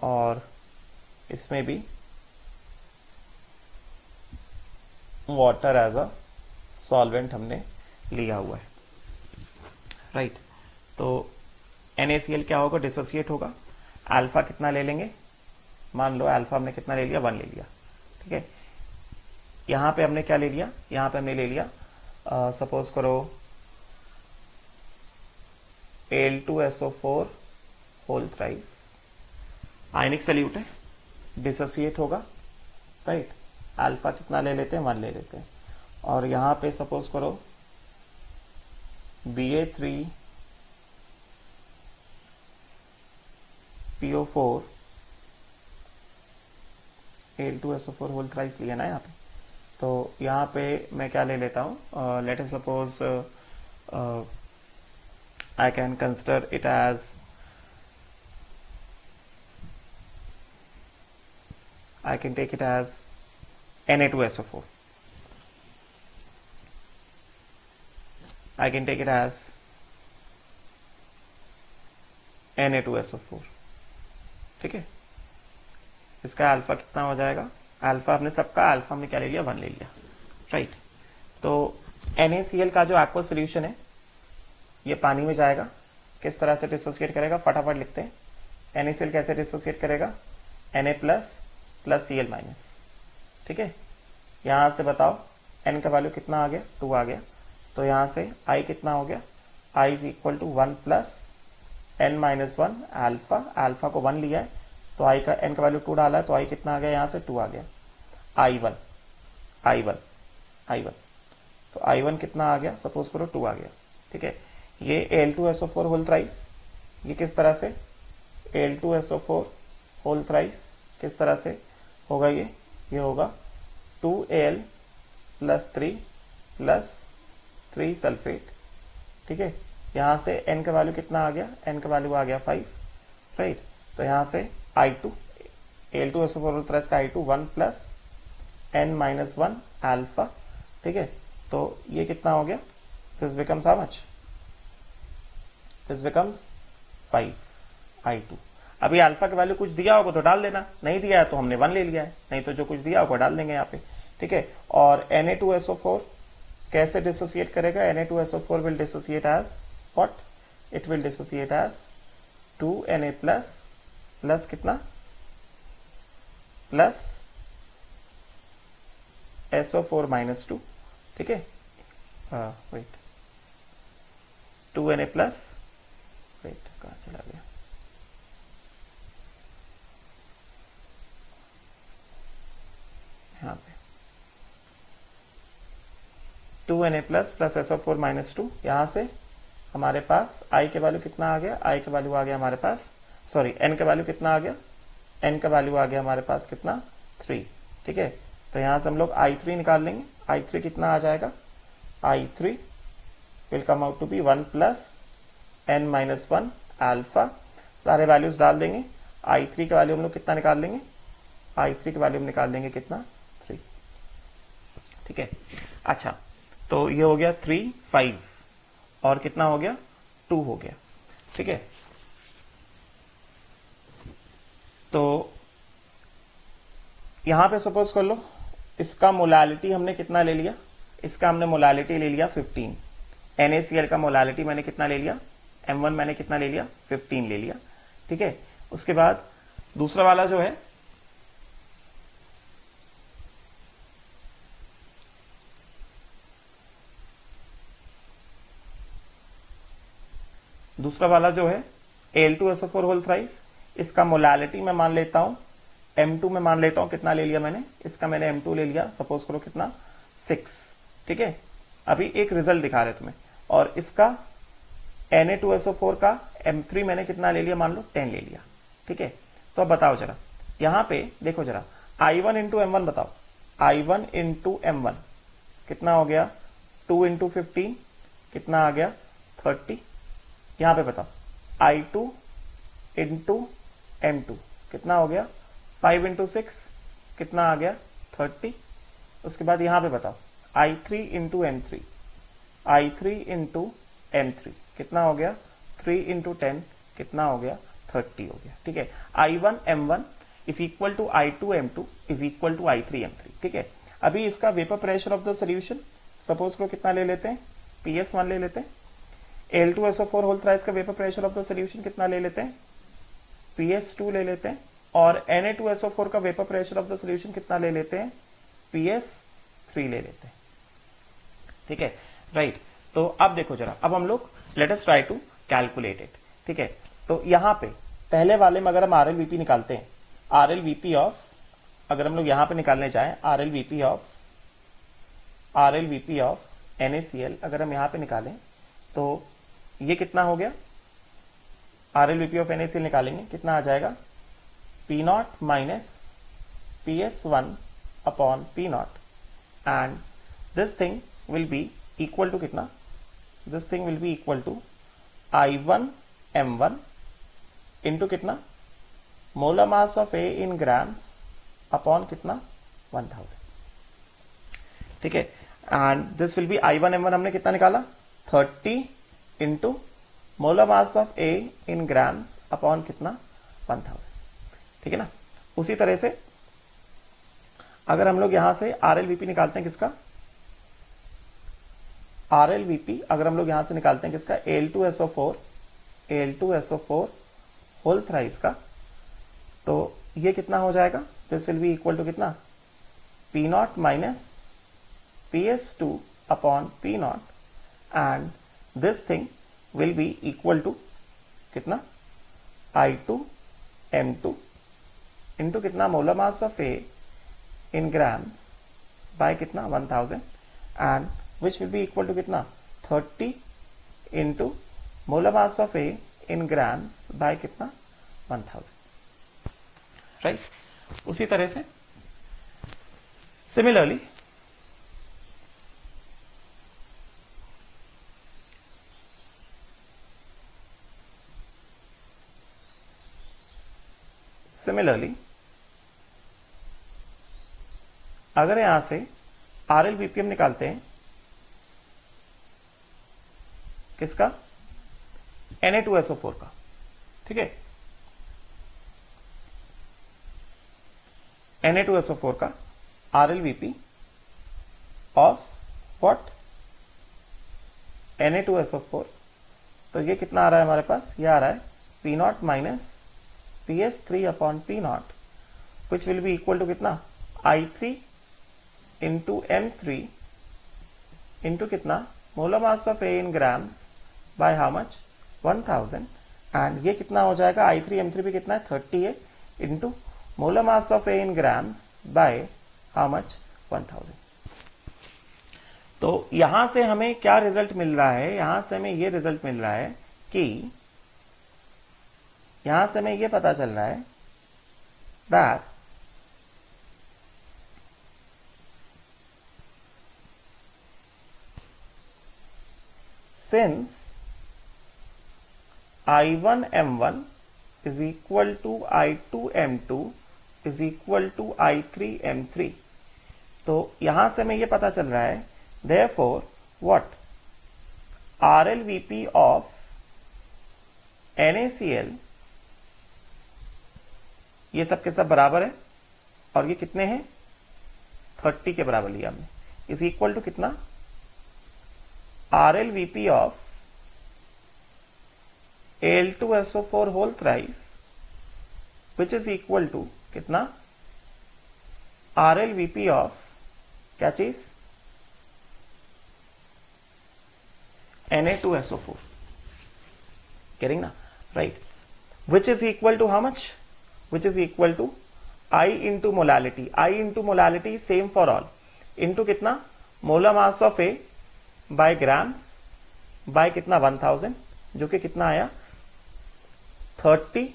और इसमें भी वाटर एज अ सॉल्वेंट हमने लिया हुआ है, राइट. तो NaCl क्या होगा? डिसोसिएट होगा. अल्फा कितना ले लेंगे? मान लो अल्फा हमने कितना ले लिया? 1 ले लिया. ठीक है, यहां पे हमने क्या ले लिया? यहां पे हमने ले लिया, सपोज करो Al2SO4 होल थ्राइस आयनिक सल्यूट है, डिसोसिएट होगा, राइट। अल्फा कितना ले लेते हैं, 1 ले लेते हैं। और यहां पे सपोज करो Ba3 PO4 Al2SO4 whole thrice लिया ना यहाँ पे। तो यहाँ पे मैं क्या ले लेता हूँ, late us suppose I can consider it as I can take it as Na2SO4. I can take it as Na2SO4, ठीक है। इसका अल्फा कितना हो जाएगा, अल्फा हमने सबका अल्फा हमने क्या ले लिया, 1 ले लिया, राइट। तो NaCl का जो एक्वस सोल्यूशन है ये पानी में जाएगा, किस तरह से डिसोसिएट करेगा फटाफट लिखते हैं। NaCl कैसे डिसोसिएट करेगा, Na plus plus Cl minus, ठीक है। यहां से बताओ N का वैल्यू कितना आ गया, 2 आ गया। तो यहां से I कितना हो गया, I is equal to 1 plus N minus 1 alpha, alpha को 1 लिया है तो I का N का वैल्यू 2 डाला है तो I कितना आ गया, यहां से 2 आ गया। I1 तो I1 कितना आ गया, सपोज करो 2 आ गया, ठीक है। ये Al2SO4 होल थ्राइस, ये किस तरह से Al2SO4 होल थ्राइस किस तरह से होगा, ये होगा 2Al प्लस 3 सल्फेट, ठीक है। यहां से N का वैल्यू कितना आ गया, N का वैल्यू आ गया 5, राइट। तो यहां से I2 Al2SO4 होल थ्राइस का I2 1 plus N minus 1 alpha, ठीक है। तो ये कितना हो गया, this becomes how much, this becomes 5 I2। अभी अल्फा का वैल्यू कुछ दिया होगा तो डाल देना, नहीं दिया है तो हमने 1 ले लिया है, नहीं तो जो कुछ दिया होगा डाल देंगे यहाँ पे, ठीक है। और Na2SO4 कैसे डिसोसिएट करेगा, Na2SO4 will dissociate as what, it will dissociate as 2Na plus plus कितना, प्लस SO4 माइनस 2, ठीक है। वेट 2Na प्लस, वेट कहां चला गया, यहाँ पे 2Na plus plus SO4 minus 2। यहां से हमारे पास I के वैल्यू कितना आ गया, I का वैल्यू आ गया हमारे पास, सॉरी N का वैल्यू कितना आ गया, N का वैल्यू आ गया हमारे पास कितना 3, ठीक है। तो यहां से हम लोग I3 निकाल लेंगे, I3 कितना आ जाएगा, I3 will come out to be 1 plus N minus 1 alpha, सारे वैल्यूज डाल देंगे। I3 का वैल्यू हम लोग कितना निकाल लेंगे, I3 का वैल्यू हम निकाल देंगे कितना 3, ठीक है। अच्छा तो ये हो गया 3 5 और कितना हो गया 2 हो गया, ठीक है। तो यहां पे सपोज कर लो इसका मोलालिटी हमने कितना ले लिया, इसका हमने मोलालिटी ले लिया 15, NaCl का मोलालिटी मैंने कितना ले लिया, M1 मैंने कितना ले लिया 15 ले लिया, ठीक है। उसके बाद दूसरा वाला जो है Al2SO4 होल थ्राइस, इसका मोलालिटी मैं मान लेता हूं M2 में मान लेता हूं, कितना ले लिया मैंने, इसका मैंने M2 ले लिया, सपोज करो कितना 6, ठीक है। अभी एक रिजल्ट दिखा रहे तुम्हें, और इसका Na2SO4 का M3 मैंने कितना ले लिया, मान लो 10 ले लिया, ठीक है। तो अब बताओ जरा, यहां पे देखो जरा I1 इंटू M1 बताओ, I1 इंटू M1 कितना हो गया, 2 इंटू 15 कितना आ गया 30। यहां पे बताओ I2 इंटू M2 कितना हो गया, 5 इंटू 6 कितना आ गया 30। उसके बाद यहां पे बताओ I3 into M3, I3 into M3 कितना हो गया, 3 इंटू 10 कितना हो गया 30 हो गया, ठीक है। I1 M1 is equal to I2 M2 is equal to I3 M3, ठीक है। अभी इसका vapour pressure of the solution suppose करो कितना ले लेते हैं, PS1 ले लेते हैं। Al2SO4 होल थ्राइस का vapour pressure of the solution कितना ले लेते हैं, PS2 ले लेते हैं। और Na2SO4 का vapour pressure of the solution कितना ले लेते हैं, PS3 ले लेते हैं, ठीक है, राइट। तो अब देखो जरा, अब हम लोग let us try to calculate it, ठीक है। तो यहां पे पहले वाले में अगर हम आर एल वीपी निकालते हैं, आर एल वीपी ऑफ, अगर हम लोग यहां पे निकालने जाए are L VP of NaCl, अगर हम यहां पे निकालें तो ये कितना हो गया, R L VP of NaCl निकालेंगे कितना आ जाएगा, P not minus PS1 upon P not, and this thing will be equal to कितना, this thing will be equal to I1M1 into कितना, molar mass of A in grams upon कितना 1000, ठीक है, and this will B I1M1 हमने कितना निकाला 30 into molar mass of A in grams upon कितना 1000, ठीक है ना। उसी तरह से अगर हम लोग यहां से RLVP निकालते हैं किसका, RLVP अगर हम लोग यहां से निकालते हैं किसका, Al2SO4 होल थ्राइस का, तो ये कितना हो जाएगा, this will be equal to कितना, P not minus PS2 upon P not, and this thing will be equal to कितना, I2M2 इंटू कितना, molar mass of A in grams by कितना 1000, and which will be equal to कितना 30 into molar mass of A in grams by कितना 1000, right. उसी तरह से similarly अगर यहां से RLVP हम निकालते हैं किसका, Na2SO4 का, ठीक है, Na2SO4 का RLVP ऑफ व्हाट, Na2SO4, तो ये कितना आ रहा है हमारे पास, ये आ रहा है P not minus PS3 upon P naught, which will be equal to कितना, I3 इंटू M3 इंटू कितना, molar mass of A in grams by how much 1000, and ये कितना हो जाएगा, I3 M3 भी कितना है 30 है, into molar mass of A in grams by how much 1000। तो यहां से हमें क्या रिजल्ट मिल रहा है, यहां से हमें ये रिजल्ट मिल रहा है कि यहां से हमें ये पता चल रहा है that since I1M1 is equal to I2M2 is equal to I3M3, तो यहां से हमें यह पता चल रहा है therefore what, RLVP of NaCl ये सब के सब बराबर है, और ये कितने हैं 30 के बराबर लिया हमने, इज इक्वल टू कितना, RLVP of Al2SO4 whole thrice which is equal to कितना, RLVP of क्या चीज, Na2SO4, getting ना, right, which is equal to how much, which is equal to I into molality, I into molality same for all, into कितना, molar mass of A by grams by कितना 1000, जो कि कितना आया 30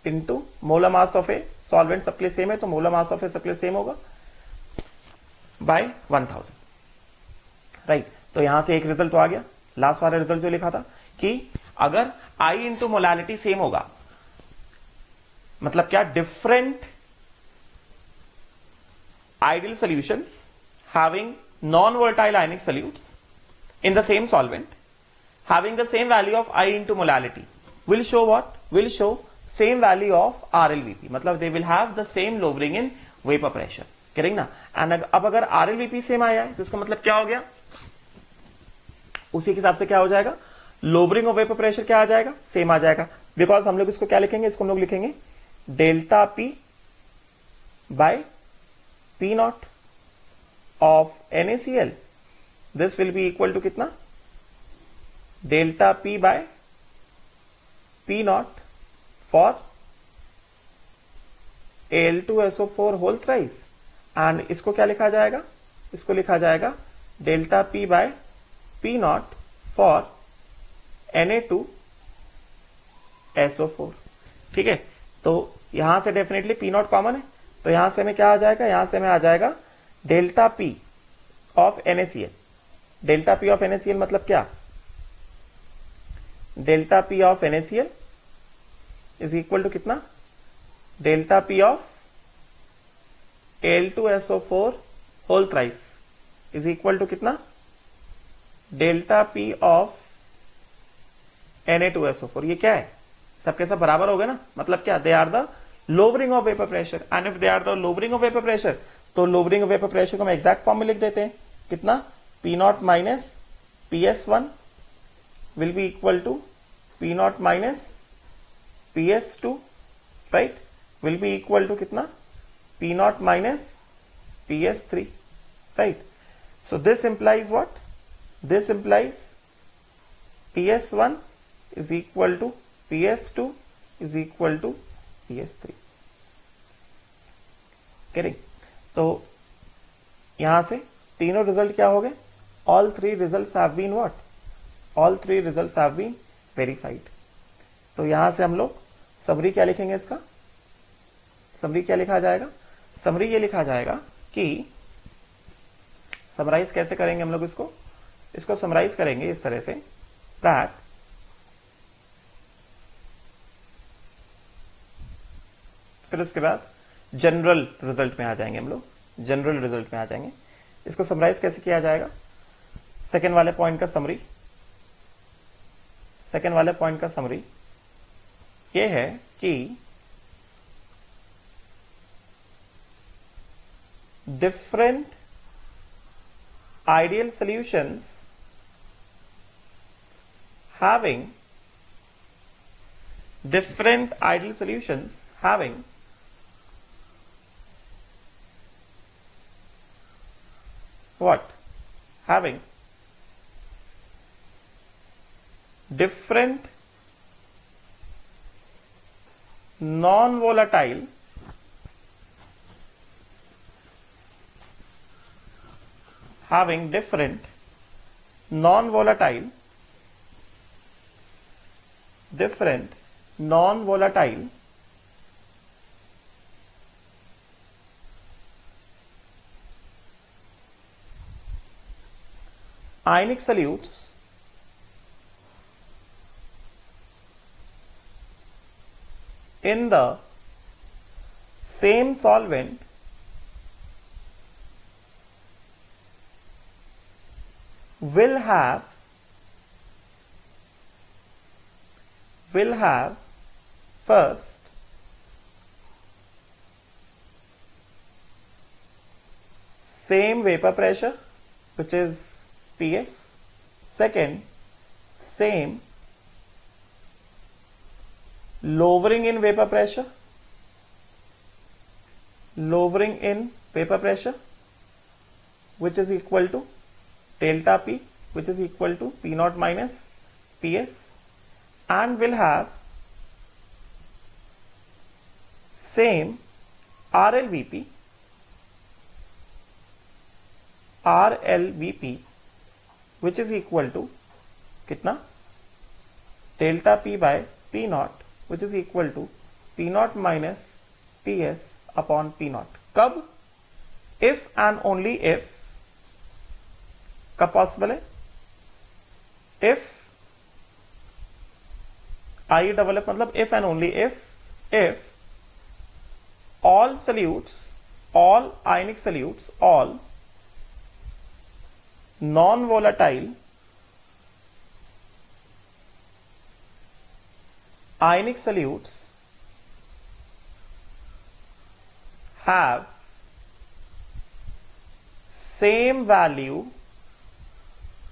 into molar mass of A, solvent सबके लिए same है तो मोलर मास ऑफ ए सबके लिए सेम होगा, बाय 1000, राइट। तो यहां से एक रिजल्ट तो आ गया, लास्ट वाला रिजल्ट जो लिखा था कि अगर I इंटू मोलालिटी सेम होगा, मतलब क्या, different ideal solutions having non volatile ionic solutes in the same solvent having the same value of I into molality will show what, will show same value of RLVP, मतलब they will have the same lowering in vapor pressure, करेंगे ना। And अब अगर RLVP same आया है तो इसका मतलब क्या हो गया, उसी के हिसाब से क्या हो जाएगा, लोवरिंग ऑफ वेपर प्रेशर क्या आ जाएगा, सेम आ जाएगा, बिकॉज हम लोग इसको क्या लिखेंगे, इसको हम लोग लिखेंगे delta P by P nought of NaCl, this will be equal to कितना, delta P by P nought for Al2SO4 whole thrice, and इसको क्या लिखा जाएगा, इसको लिखा जाएगा delta P by P nought for Na2SO4। ठीक है, तो यहां से डेफिनेटली P नॉट कॉमन है, तो यहां से हमें क्या आ जाएगा, यहां से हमें आ जाएगा delta P of NaCl। Delta P of NaCl मतलब क्या, delta P of NaCl is equal to कितना, delta P of Al2SO4 whole thrice is equal to कितना, डेल्टा P ऑफ Na2SO4। ये क्या है, सबके सब बराबर हो गए ना, मतलब क्या, they are the lowering of vapour pressure, and if they are the lowering of vapour pressure, तो लोवरिंग ऑफ वेपर प्रेशर को हम एग्जैक्ट फॉर्म में लिख देते हैं, कितना, P not minus PS1 will be equal to P naught minus PS2, right, will be equal to कितना, P naught minus PS3, right. So this implies what, this implies PS1 is equal to PS2 is equal to PS3, करें। तो यहां से तीनों result क्या हो गए, all three results have been what, all three results have been verified। तो यहां से हम लोग समरी क्या लिखेंगे, इसका समरी क्या लिखा जाएगा, समरी ये लिखा जाएगा कि, समराइज कैसे करेंगे हम लोग इसको समराइज करेंगे इस तरह से, दैट फिर उसके बाद जनरल रिजल्ट में आ जाएंगे हम लोग, जनरल रिजल्ट में आ जाएंगे। इसको समराइज कैसे किया जाएगा, सेकेंड वाले पॉइंट का समरी, सेकेंड वाले पॉइंट का समरी ये है कि different ideal solutions having different ideal solutions having what, having different non-volatile having different non-volatile ionic solutes in the same solvent will have first same vapor pressure, which is PS, second same lowering in vapor pressure, which is equal to delta P, which is equal to P naught minus PS, and will have same RLVP, which is equal to कितना, delta P by P naught, which is equal to P naught minus PS upon P naught। कब, if and only if, कब possible है, if I double F मतलब if and only if all solutes, all ionic solutes, all non-volatile ionic solutes have same value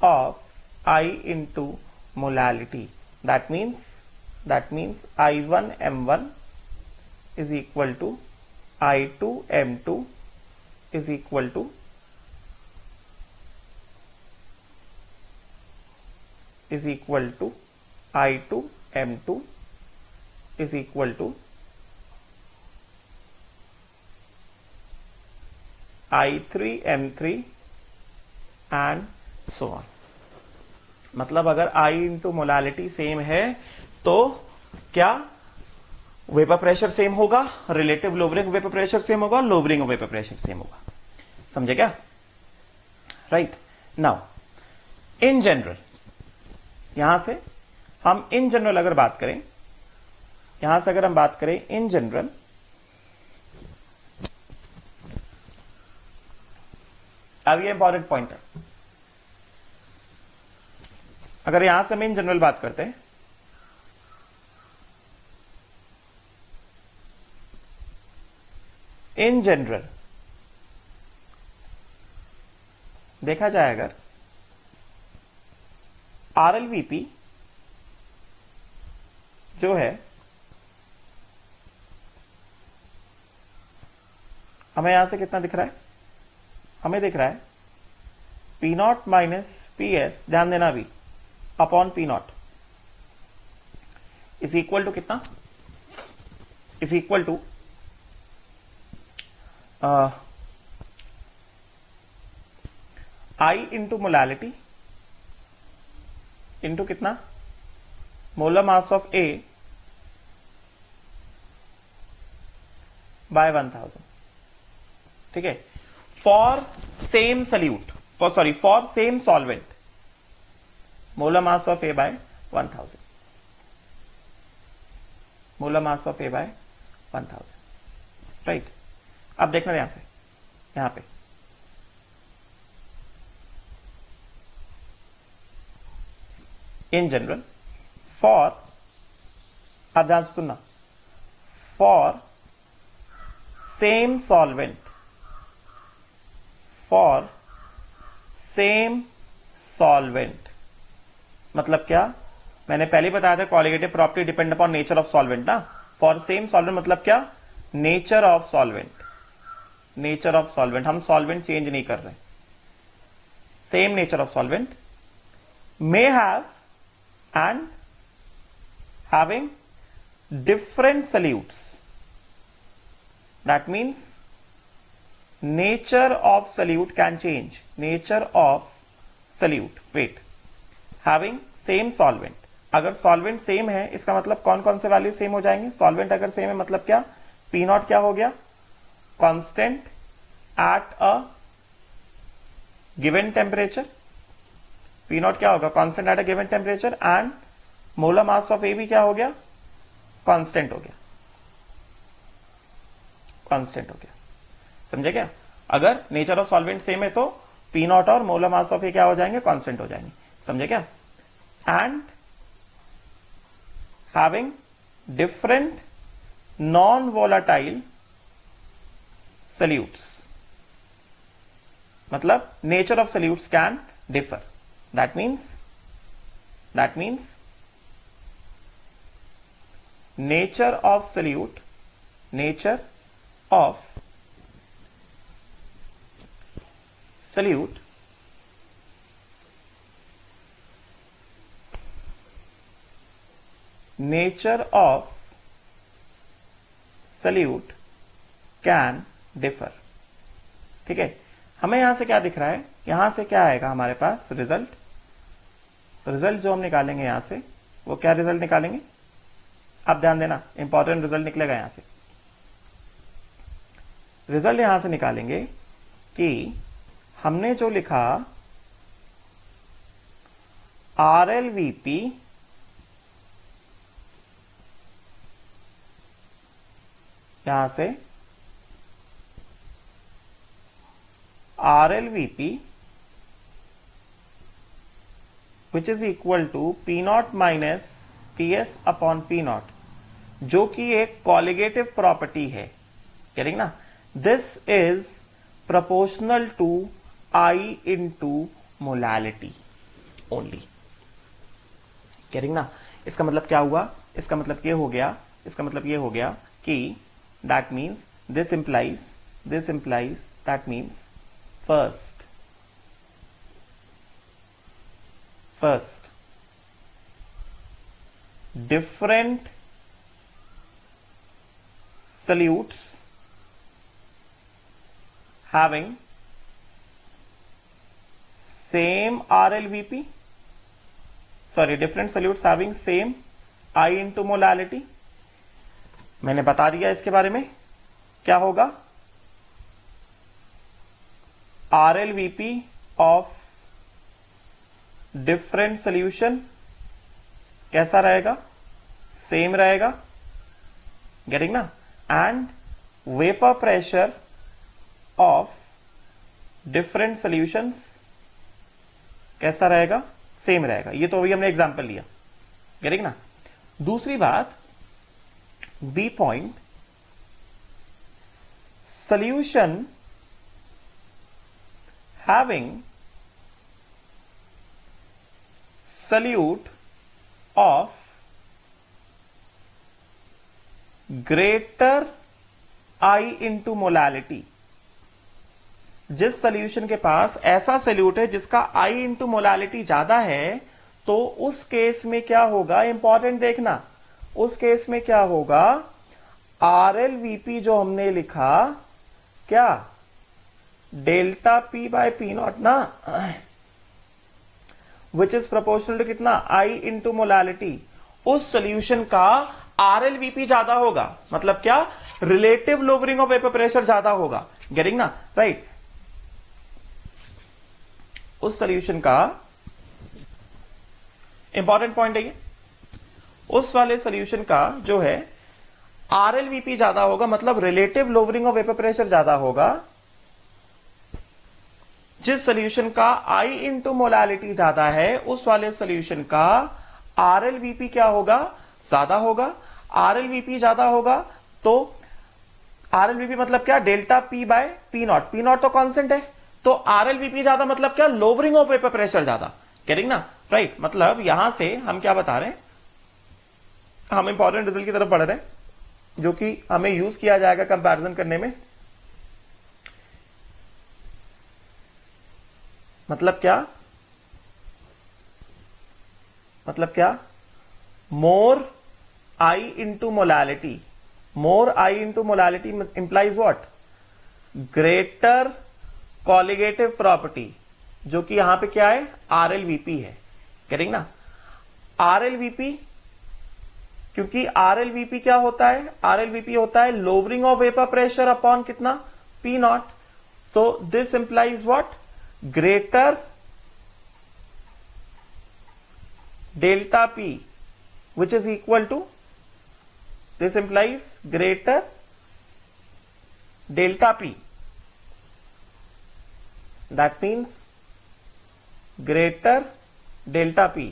of I into molality. That means I1 M1 is equal to I2 M2 is equal to I2 M2 is equal to I3M3 and so on. मतलब अगर I into molality same है तो क्या vapour pressure same होगा, relative lowering vapour pressure same होगा, lowering vapour pressure same होगा। समझे क्या? राइट। नाउ इन जनरल, यहां से हम इन जनरल अगर बात करें, यहां से अगर हम बात करें इन जनरल, अब ये इंपॉर्टेंट पॉइंट है। अगर यहां से हम इन जनरल बात करते हैं, इन जनरल देखा जाए अगर RLVP जो है हमें यहां से कितना दिख रहा है, हमें दिख रहा है P0 माइनस PS, ध्यान देना भी, upon P0 is equal to कितना, is equal to I into molality into कितना, molar mass of A by 1000। ठीक है, for same solute, for same solvent, molar mass of A by 1000, molar mass of A by 1000। Right. अब देखना यहां से, यहां पे इन जनरल फॉर, आप ध्यान से सुनना, for same solvent, for same solvent मतलब क्या, मैंने पहले बताया था colligative property depend upon nature of solvent ना। फॉर सेम सॉल्वेंट मतलब क्या, nature of solvent, nature of solvent, हम सॉल्वेंट चेंज नहीं कर रहे, same nature of solvent may have and having different solutes, that means nature of solute can change, nature of solute, wait, having same solvent, अगर solvent same है इसका मतलब कौन कौन से वैल्यू सेम हो जाएंगे, सॉल्वेंट अगर सेम है मतलब क्या, P0 क्या हो गया, constant eight a given temperature, P0 क्या होगा, constant eight a given temperature, and molar mass of A भी क्या हो गया, कांस्टेंट हो गया, कांस्टेंट हो गया। समझे क्या? अगर नेचर ऑफ सॉल्वेंट सेम है तो P0 और मोलर मास ऑफ A क्या हो जाएंगे, कांस्टेंट हो जाएंगे। समझे क्या? And having different non volatile solutes, मतलब nature of solutes can differ, that means nature of solute, nature of solute nature of solute can differ। ठीक है, हमें यहां से क्या दिख रहा है, यहां से क्या आएगा हमारे पास रिजल्ट, रिजल्ट जो हम निकालेंगे यहां से वो क्या रिजल्ट निकालेंगे, आप ध्यान देना, इंपॉर्टेंट रिजल्ट निकलेगा यहां से। रिजल्ट यहां से निकालेंगे कि हमने जो लिखा RLVP यहां से RLVP which is equal to P0 minus PS upon P0, जो कि एक कॉलिगेटिव प्रॉपर्टी है, करेंगे ना, this is proportional to I into molality only, करेंगे ना। इसका मतलब क्या हुआ, इसका मतलब ये हो गया, इसका मतलब ये हो गया कि that means this implies that means first different solutes having same RLVP, sorry, different solutes having same I into molality. मैंने बता दिया इसके बारे में क्या होगा. RLVP of different solution कैसा रहेगा, सेम रहेगा. गेटिंग ना. And vapour pressure of different solutions कैसा रहेगा, सेम रहेगा. ये तो अभी हमने एग्जांपल लिया. गेटिंग ना. दूसरी बात, B point, solution having solute of greater I into molality. जिस सॉल्यूशन के पास ऐसा सोल्यूट है जिसका I into मोलालिटी ज्यादा है, तो उस केस में क्या होगा, इंपॉर्टेंट देखना. उस केस में क्या होगा, RLVP जो हमने लिखा, क्या, delta P by P naught ना, विच इज प्रोपोर्शनल टू कितना, I इंटू मोलालिटी. उस सोल्यूशन का RLVP ज्यादा होगा. मतलब क्या, relative lowering of vapour pressure ज्यादा होगा. गेटिंग ना, राइट. उस सोल्यूशन का, इंपॉर्टेंट पॉइंट है ये, उस वाले सोल्यूशन का जो है RLVP ज्यादा होगा, मतलब relative lowering of vapour pressure ज्यादा होगा. जिस सोल्यूशन का I इंटू मोलालिटी ज्यादा है, उस वाले सोल्यूशन का RLVP क्या होगा, ज्यादा होगा. RLVP ज्यादा होगा तो RLVP मतलब क्या, delta P by P naught. P naught तो कांस्टेंट है, तो RLVP ज्यादा मतलब क्या, लोवरिंग ऑफ वेपर प्रेशर ज्यादा. गेटिंग ना, राइट. मतलब यहां से हम क्या बता रहे हैं, हम इंपॉर्टेंट रिजल्ट की तरफ बढ़ रहे हैं, जो कि हमें यूज किया जाएगा कंपैरिजन करने में. मतलब क्या, मतलब क्या, more I into molality. More I into molality implies what, greater colligative property, जो कि यहां पे क्या है, RLVP है. करेंगे ना. RLVP, क्योंकि RLVP क्या होता है, RLVP होता है lowering of vapour pressure upon कितना, P not. So this implies what, greater delta P, which is equal to, this implies greater delta P. That means greater delta P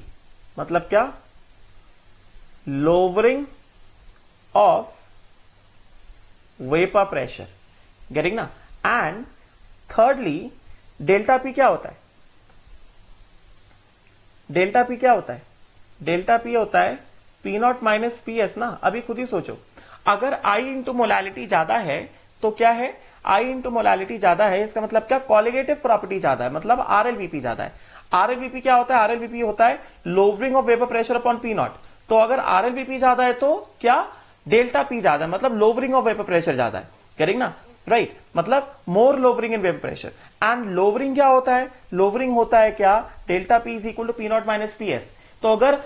मतलब क्या, lowering of vapor pressure. Getting ना. And thirdly, delta P क्या होता है, delta P क्या होता है, delta P होता है P नॉट माइनस PS ना. अभी खुद ही सोचो, अगर I इंटू मोलालिटी ज्यादा है तो क्या है, I इंटू मोलालिटी ज्यादा है, इसका मतलब क्या, कॉलिगेटिव प्रॉपर्टी ज्यादा है, मतलब RLVP ज्यादा है. RLVP क्या होता है, RLVP होता है lowering of vapour pressure upon P naught. तो अगर RLVP ज्यादा है तो क्या, डेल्टा P ज्यादा है, मतलब लोवरिंग ऑफ वेपर प्रेशर ज्यादा है. करेंगे ना, राइट. मतलब more lowering in vapour pressure. And lowering क्या होता है, लोवरिंग होता है क्या, delta P is equal to P not minus PS. तो अगर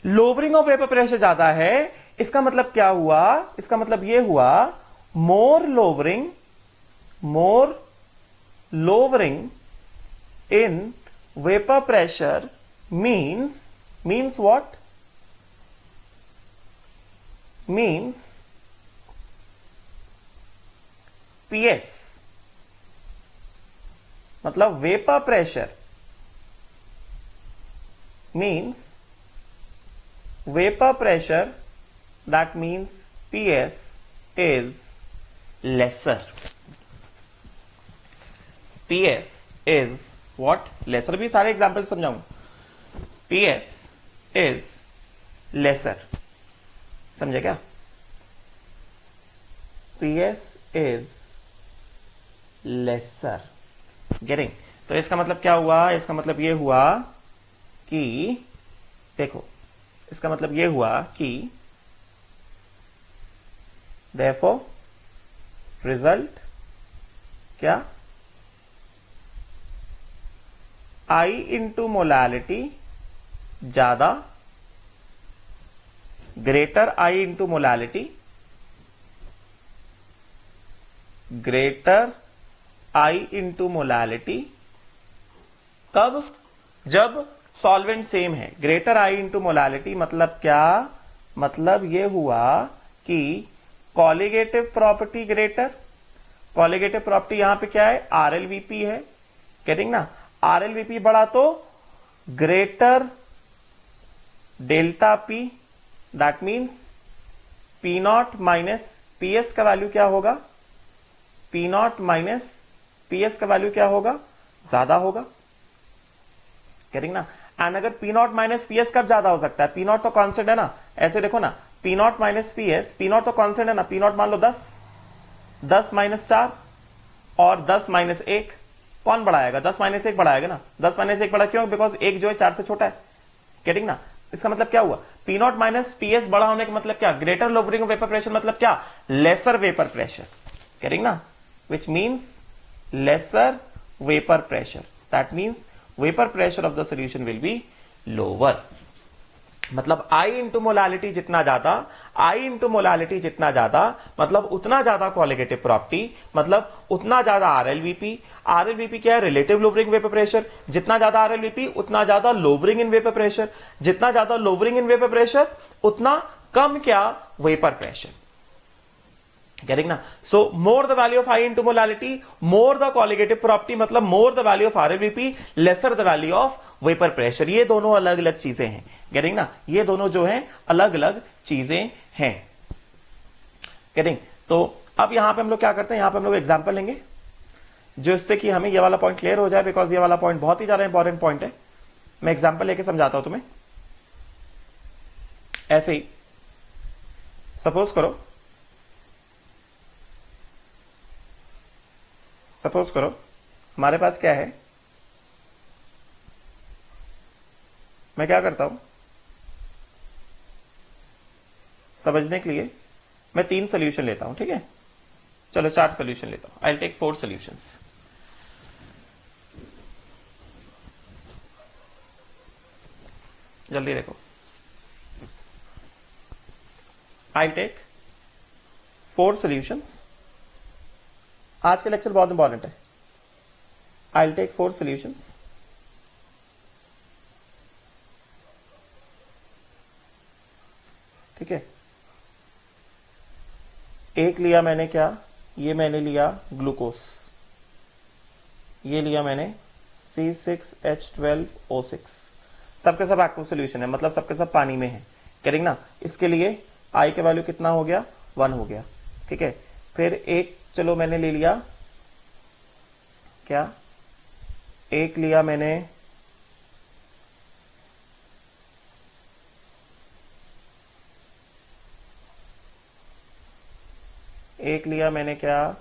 लोवरिंग ऑफ वेपर प्रेशर ज्यादा है, इसका मतलब क्या हुआ, इसका मतलब यह हुआ, more lowering in vapour pressure means what, means PS. मतलब vapour pressure means vapour pressure, that means PS is lesser. PS is what, lesser. भी सारे एग्जांपल समझाऊं. PS is lesser. समझे क्या, PS इज लेसर. गेटिंग. तो इसका मतलब क्या हुआ, इसका मतलब यह हुआ कि, देखो, इसका मतलब यह हुआ कि therefore रिजल्ट क्या, आई इंटू मोलालिटी ज्यादा, ग्रेटर आई इंटू मोलालिटी, ग्रेटर आई इंटू मोलालिटी कब? जब सॉल्वेंट सेम है। ग्रेटर आई इंटू मोलालिटी मतलब क्या? मतलब ये हुआ कि colligative property greater, colligative property यहां पे क्या है? आरएलवीपी है, गेटिंग ना? आरएलवीपी बड़ा तो greater delta P, that means P not minus PS का वैल्यू क्या होगा? पी नॉट माइनस पीएस का वैल्यू क्या होगा? ज्यादा होगा, गेटिंग ना? एंड अगर पी नॉट माइनस पीएस कब ज्यादा हो सकता है? पी नॉट तो कांस्टेंट है ना, ऐसे देखो ना, P not minus PS, P not तो कांस्टेंट है ना, पी नॉट मान लो 10, 10 माइनस 4 और 10 माइनस 1, कौन बड़ा आएगा? 10 माइनस 1 बड़ा आएगा ना। 10 माइनस 1 बड़ा क्यों? बिकॉज 1 जो है 4 से छोटा है, गेटिंग ना? इसका मतलब क्या हुआ? पी नॉट माइनस पीएस बड़ा होने का मतलब क्या? ग्रेटर लोअरिंग वेपर प्रेशर मतलब क्या? लेसर वेपर प्रेशर, गेटिंग ना? Which means lesser vapour pressure, that means vapour pressure of the solution will be lower. मतलब आई इंटू मोलालिटी जितना ज्यादा, आई इंटू मोलालिटी जितना ज्यादा मतलब उतना ज्यादा कॉलिगेटिव प्रॉपर्टी, मतलब उतना ज्यादा आरएलवीपी। आरएलवीपी क्या है? Relative lowering vapour pressure. जितना ज्यादा आरएलवीपी उतना ज्यादा लोअरिंग इन वेपर प्रेशर, जितना ज्यादा लोअरिंग इन वेपर प्रेशर उतना कम क्या? वेपर प्रेशर, गेटिंग ना? So more the value of I into molality, more the colligative property, मतलब more the value of RLVP, lesser the value of vapour pressure. ये दोनों अलग अलग चीजें हैं, गेटिंग ना? ये दोनों जो है अलग अलग चीजें हैं, गेटिंग? तो अब यहां पे हम लोग क्या करते हैं? यहां पे हम लोग एग्जांपल लेंगे जो इससे कि हमें ये वाला पॉइंट क्लियर हो जाए, बिकॉज ये वाला पॉइंट बहुत ही ज्यादा इंपॉर्टेंट पॉइंट है। मैं एग्जांपल लेके समझाता हूं तुम्हें। ऐसे ही सपोज करो, सपोज करो हमारे पास क्या है, मैं क्या करता हूं समझने के लिए, मैं 3 सोल्यूशन लेता हूं, ठीक है? चलो 4 सोल्यूशन लेता हूं। I will take 4 solutions. जल्दी देखो, आई विल टेक 4 सोल्यूशंस। आज का लेक्चर बहुत इंपॉर्टेंट है। आई विल टेक 4 सोल्यूशंस, ठीक है? एक लिया मैंने क्या? ये मैंने लिया ग्लूकोस, ये लिया मैंने C6H12O6। सबके सब एक्टिव सोल्यूशन है, मतलब सबके सब पानी में है, करेंगे ना? इसके लिए आई के वैल्यू कितना हो गया? 1 हो गया, ठीक है? फिर एक चलो मैंने ले लिया क्या? एक लिया मैंने क्या?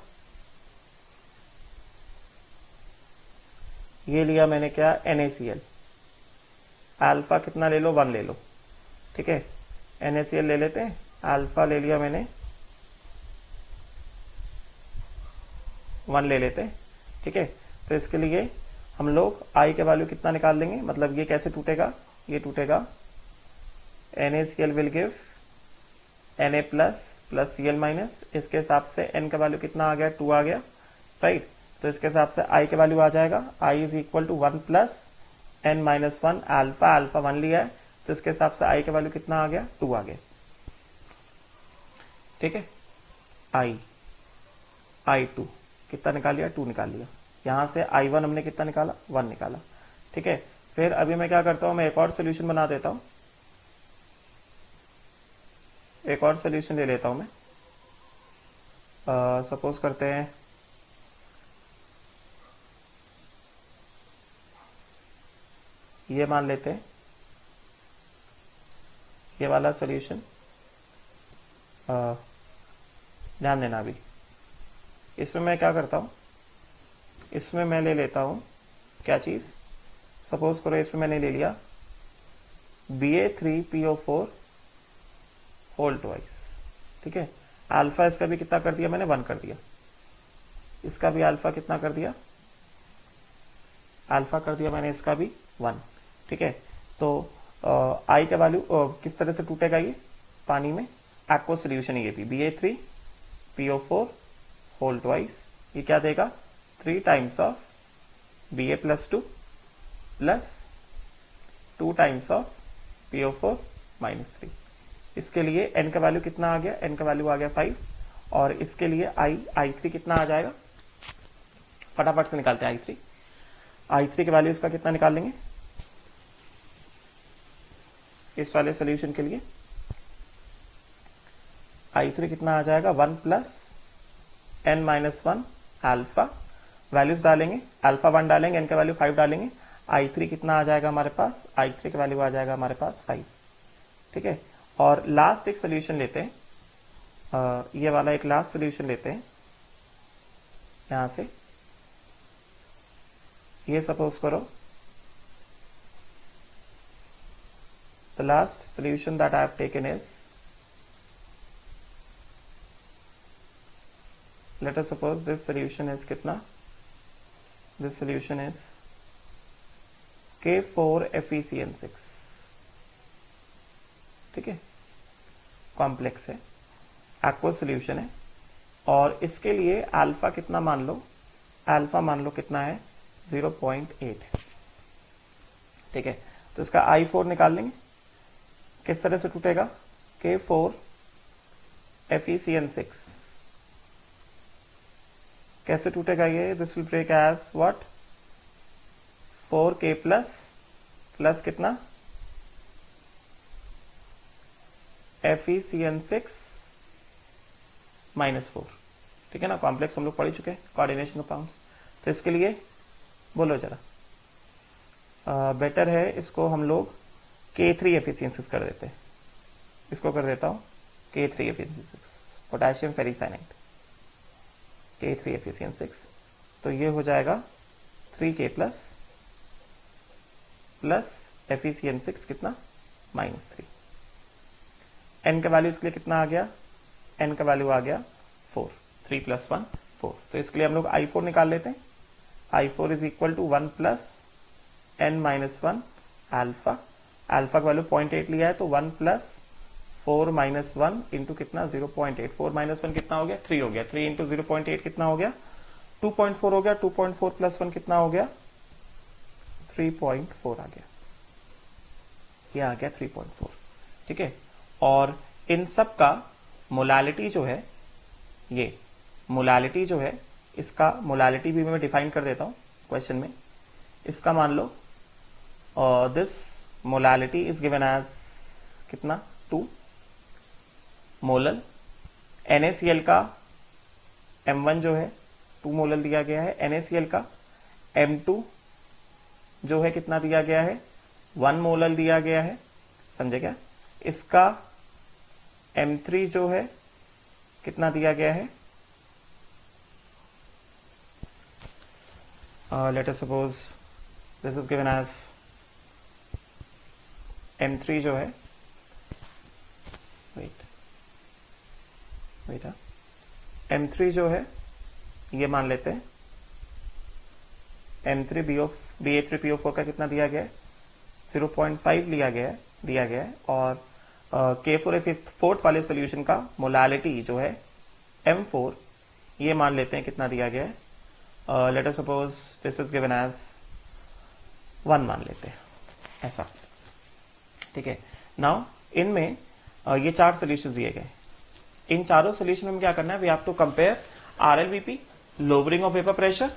ये लिया मैंने क्या? NaCl। अल्फा कितना ले लो? 1 ले लो, ठीक है? NaCl ले लेते हैं, अल्फा ले लिया मैंने 1 ले लेते हैं, ठीक है? तो इसके लिए हम लोग आई के वैल्यू कितना निकाल लेंगे? मतलब ये कैसे टूटेगा? ये टूटेगा NaCl will give Na plus plus Cl minus, इसके हिसाब से n का वैल्यू कितना आ गया? 2 आ गया, राइट? तो इसके हिसाब से आई के वैल्यू आ जाएगा I is equal to 1 plus n minus 1, alpha 1 लिया है, तो इसके हिसाब से आई के वैल्यू कितना आ गया? 2 आ गया, ठीक है? I2 कितना निकाल लिया? 2 निकाल लिया। यहां से I1 हमने कितना निकाला? 1 निकाला, ठीक है? फिर अभी मैं क्या करता हूं, मैं एक और सोल्यूशन बना देता हूं, एक और सोल्यूशन ले लेता हूं मैं। सपोज करते हैं ये मान लेते हैं, ये वाला सोल्यूशन ध्यान देना। अभी इसमें मैं क्या करता हूं, इसमें मैं ले लेता हूं क्या चीज? सपोज करो इसमें मैंने ले लिया Ba3PO4 होल ट्वाइस, ठीक है? अल्फा इसका भी कितना कर दिया मैंने? 1 कर दिया। इसका भी अल्फा कितना कर दिया? अल्फा कर दिया मैंने इसका भी 1, ठीक है। तो आई का वैल्यू किस तरह से टूटेगा, ये पानी में एक्व सोल्यूशन है, ये भी Ba3 PO4 होल ट्वाइस, ये क्या देगा 3 times of Ba+2 plus 2 times of PO4 -3। इसके लिए n का वैल्यू कितना आ गया, n का वैल्यू आ गया 5, और इसके लिए I3 कितना आ जाएगा, फटाफट से निकालते हैं I3 के वैल्यू इसका कितना निकाल लेंगे इस वाले सोल्यूशन के लिए। I3 कितना आ जाएगा 1 प्लस n-1 अल्फा, वैल्यूज डालेंगे, अल्फा 1 डालेंगे, n का वैल्यू 5 डालेंगे, I3 कितना आ जाएगा हमारे पास, I3 का वैल्यू आ जाएगा हमारे पास 5, ठीक है। और लास्ट एक सोल्यूशन लेते हैं, ये वाला एक लास्ट सोल्यूशन लेते हैं यहां से। ये सपोज करो the last solution that I have taken is, let us suppose this solution is कितना, this solution is K4FeCN6, ठीक है, कॉम्प्लेक्स है, एक्वस सोल्यूशन है, और इसके लिए अल्फा कितना मान लो, अल्फा मान लो कितना है 0.8, ठीक है। तो इसका I4 निकाल लेंगे, किस तरह से टूटेगा, K4FeCN6 कैसे टूटेगा ये, this will break as what 4K plus कितना FeCN6 -4, ठीक है ना, कॉम्प्लेक्स हम लोग पढ़ चुके हैं, कोऑर्डिनेशन कंपाउंड्स। तो इसके लिए बोलो जरा, बेटर है इसको हम लोग K3FeCN6 कर देते हैं, इसको कर देता हूं K3FeCN6, पोटेशियम फेरिसाइनाइड K3FeCN6, तो ये हो जाएगा 3K प्लस FeCN6 कितना -3। n का वैल्यू इसके लिए कितना आ गया, n का वैल्यू आ गया 4, 3 + 1 4, तो इसके लिए हम लोग I4 निकाल लेते हैं। I4 इज इक्वल टू 1 प्लस n-1 अल्फा, अल्फा का वैल्यू 0.8 लिया है, तो 1 प्लस 4 - 1 इंटू कितना 0.8, 4 - 1 कितना हो गया 3 हो गया, 3 इंटू 0.8 कितना हो गया 2.4 हो गया, 2.4 + 1 कितना हो गया 3.4 आ गया, ये आ गया 3.4, ठीक है। और इन सब का मोलालिटी जो है, ये मोलालिटी जो है, इसका मोलालिटी भी मैं डिफाइन कर देता हूं क्वेश्चन में। इसका मान लो this molality is given as कितना 2 मोलल, NaCl का M1 जो है 2 मोलल दिया गया है, NaCl का M2 जो है कितना दिया गया है 1 मोलल दिया गया है, समझे क्या। इसका M3 जो है कितना दिया गया है, let us suppose this is given as M3 जो है, wait M3 जो है ये मान लेते हैं M3 Ba3PO4 का कितना दिया गया है 0.5 दिया गया है, और K4 फोर्थ वाले सोल्यूशन का मोलालिटी जो है M4 ये मान लेते हैं कितना दिया गया है, let us suppose this is given as 1 मान लेते हैं ऐसा, ठीक है। नाउ इनमें ये 4 सोल्यूशन दिए गए, इन चारों सोल्यूशन में क्या करना है, we have to compare RLVP, lowering of vapour pressure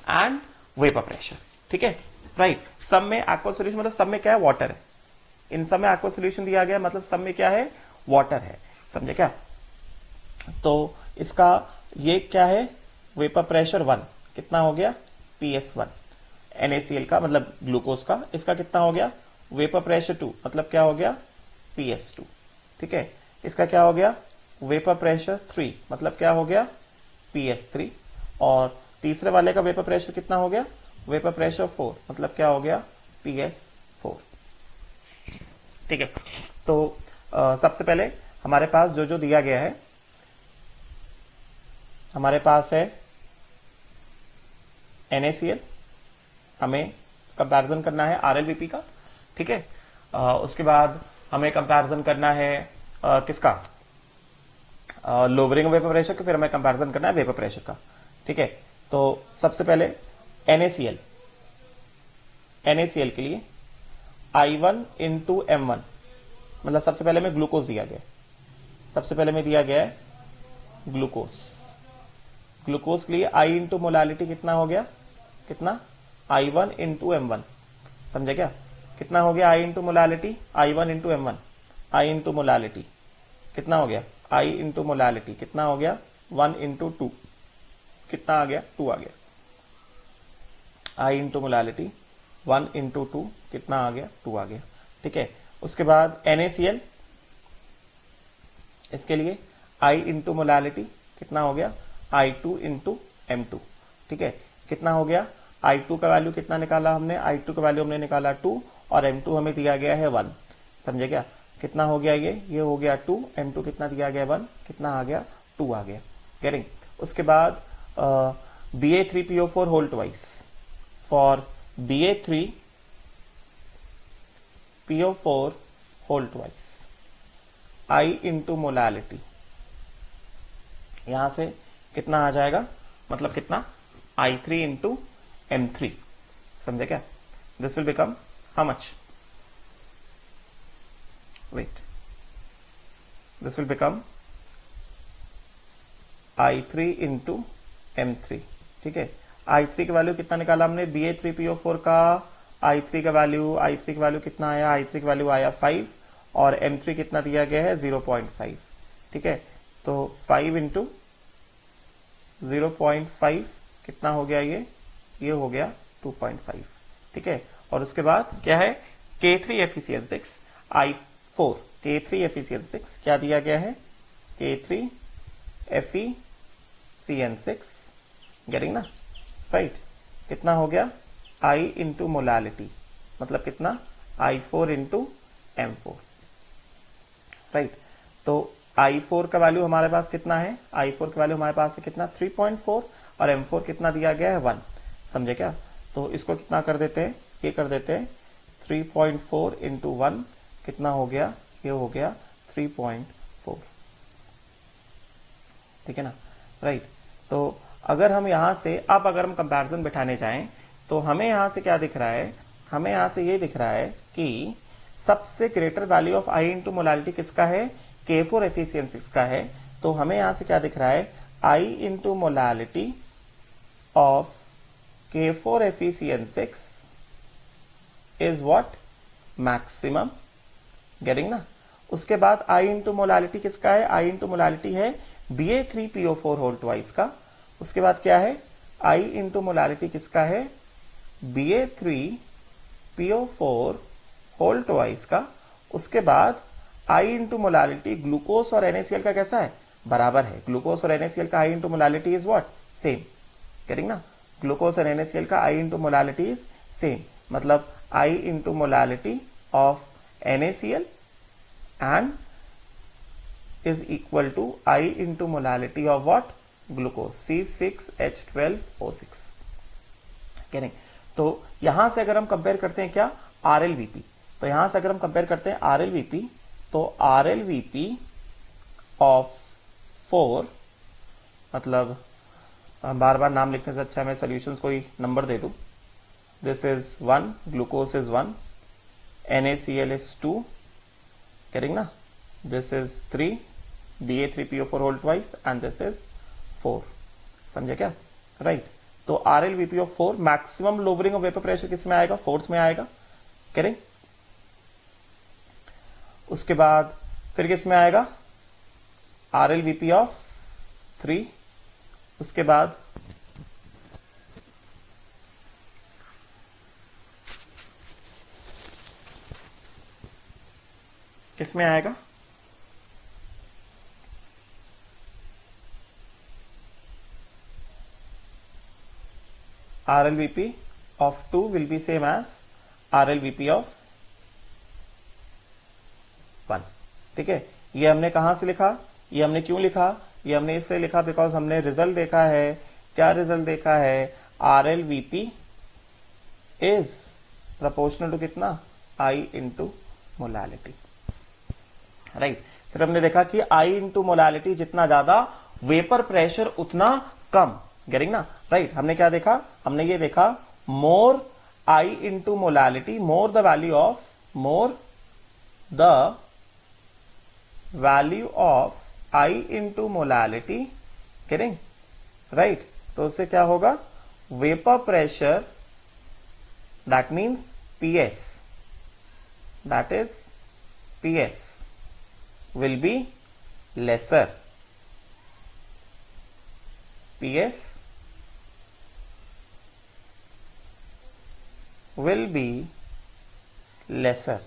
and vapour pressure, ठीक है, राइट। सब में एक्वा सोल्यूशन मतलब सब में क्या है वाटर है, इन सब में एक्वा सोल्यूशन दिया गया मतलब सब में क्या है वाटर है, समझे क्या। तो इसका ये क्या है वेपर प्रेशर 1 कितना हो गया PS1, NaCl का मतलब ग्लूकोज का, इसका कितना हो गया वेपर प्रेशर 2 मतलब क्या हो गया PS2, ठीक है। इसका क्या हो गया वेपर प्रेशर 3 मतलब क्या हो गया PS3, और तीसरे वाले का वेपर प्रेशर कितना हो गया वेपर प्रेशर 4 मतलब क्या हो गया PS4, ठीक है। तो सबसे पहले हमारे पास जो दिया गया है, हमारे पास है NaCl, हमें कंपैरिजन करना है आरएलवीपी का, ठीक है। उसके बाद हमें कंपैरिजन करना है किसका, लोअरिंग वेपर प्रेशर का, फिर हमें कंपैरिजन करना है वेपर प्रेशर का, ठीक है। तो सबसे पहले NaCl, NaCl के लिए I1 इंटू M1, मतलब सबसे पहले में ग्लूकोज दिया गया, सबसे पहले में दिया गया है ग्लूकोज। ग्लूकोज के लिए I इंटू मोलालिटी कितना हो गया, कितना, I1 इंटू M1, समझे क्या, कितना हो गया I into molality, I1 into M1, I into molality कितना हो गया, I इंटू मोलालिटी कितना हो गया, 1 इंटू 2 कितना आ गया, 2 आ गया। I इंटू मोलालिटी 1 इंटू 2 कितना आ गया, 2 आ गया, ठीक है। उसके बाद NaCl, इसके लिए I इंटू मोलालिटी कितना हो गया, I2 इंटू M2, ठीक है। कितना हो गया, I2 का वैल्यू कितना निकाला हमने, I2 का वैल्यू हमने निकाला 2 और M2 हमें दिया गया है 1, समझे क्या, कितना हो गया ये हो गया 2, M2 कितना दिया गया 1, कितना आ गया 2 आ गया, गेटिंग। उसके बाद Ba3PO4 whole twice, for Ba3PO4 whole twice I into molality, यहां से कितना आ जाएगा, मतलब कितना, I3 इंटू M3, समझे क्या, this will become how much, wait, this will become I3 into M3, ठीक है। I3 का वैल्यू कितना निकाला हमने, Ba3PO4 का I3 का वैल्यू कितना आया, I3 का वैल्यू आया 5 और M3 कितना दिया गया है 0.5, ठीक है। तो 5 इंटू 0.5 कितना हो गया, ये हो गया 2.5, ठीक है। और उसके बाद क्या है, K3FeCN6 I4, K3FeCN6 क्या दिया गया है, K3FeCN6, गेटिंग ना, राइट, कितना हो गया, I इंटू मोलालिटी, मतलब कितना, I4 इंटू M4, राइट। तो I4 का वैल्यू हमारे पास कितना है, I4 का वैल्यू हमारे पास है कितना, 3.4 और M4 कितना दिया गया है 1, समझे क्या। तो इसको कितना कर देते हैं, ये कर देते हैं 3.4 इंटू 1 कितना हो गया, ये हो गया 3.4, ठीक है ना, राइट। तो अगर हम यहां से अब अगर हम कंपैरिजन बिठाने जाएं तो हमें यहां से क्या दिख रहा है, हमें यहां से ये दिख रहा है कि सबसे greater value of I into molality किसका है, K4FeCN6 का है। तो हमें यहां से क्या दिख रहा है, I into molality of K4FeCN6 is what, maximum, getting ना। उसके बाद I इंटू मोलालिटी किसका है, I इंटू मोलालिटी है Ba3PO4 होल ट्वाइस का। उसके बाद क्या है, I इंटू मोलालिटी किसका है, Ba3PO4 होल ट्वाइस का। उसके बाद I इंटू मोलालिटी ग्लूकोज और NaCl का कैसा है, बराबर है, ग्लूकोज और NaCl का I into molality is what, same, getting ना, ग्लूकोज और NaCl का I into molality is same, मतलब I into molality of NaCl and is equal to I into molality of what, glucose, C6H12O6, नहीं। तो यहां से अगर हम कंपेयर करते हैं क्या, RLVP, तो यहां से अगर हम कंपेयर करते हैं RLVP, तो RLVP ऑफ 4, मतलब बार बार नाम लिखने से अच्छा मैं सॉल्यूशंस को ही नंबर दे दूं, this is 1, glucose is 1, NaCl is 2, getting ना, this is 3, Ba3PO4 whole twice and this is 4, समझे क्या, राइट। तो RLVP of 4, maximum lowering of vapour pressure किस में आएगा, फोर्थ में आएगा, करें। उसके बाद फिर किस में आएगा, RLVP ऑफ 3, उसके बाद किस में आएगा, RLVP of 2 will be same as RLVP of 1, ठीक है। ये हमने कहां से लिखा, ये हमने क्यों लिखा, ये हमने इसलिए लिखा बिकॉज हमने रिजल्ट देखा है, क्या रिजल्ट देखा है, RLVP is प्रोपोर्शनल टू कितना, आई इंटू मोलालिटी, राइट। फिर हमने देखा कि आई इंटू मोलालिटी जितना ज्यादा वेपर प्रेशर उतना कम, गेटिंग ना, राइट। हमने क्या देखा, हमने ये देखा more I into molality, more the value of I into molality, getting, right. तो उससे क्या होगा, vapour pressure, that means PS, that is PS will be lesser, PS will be lesser।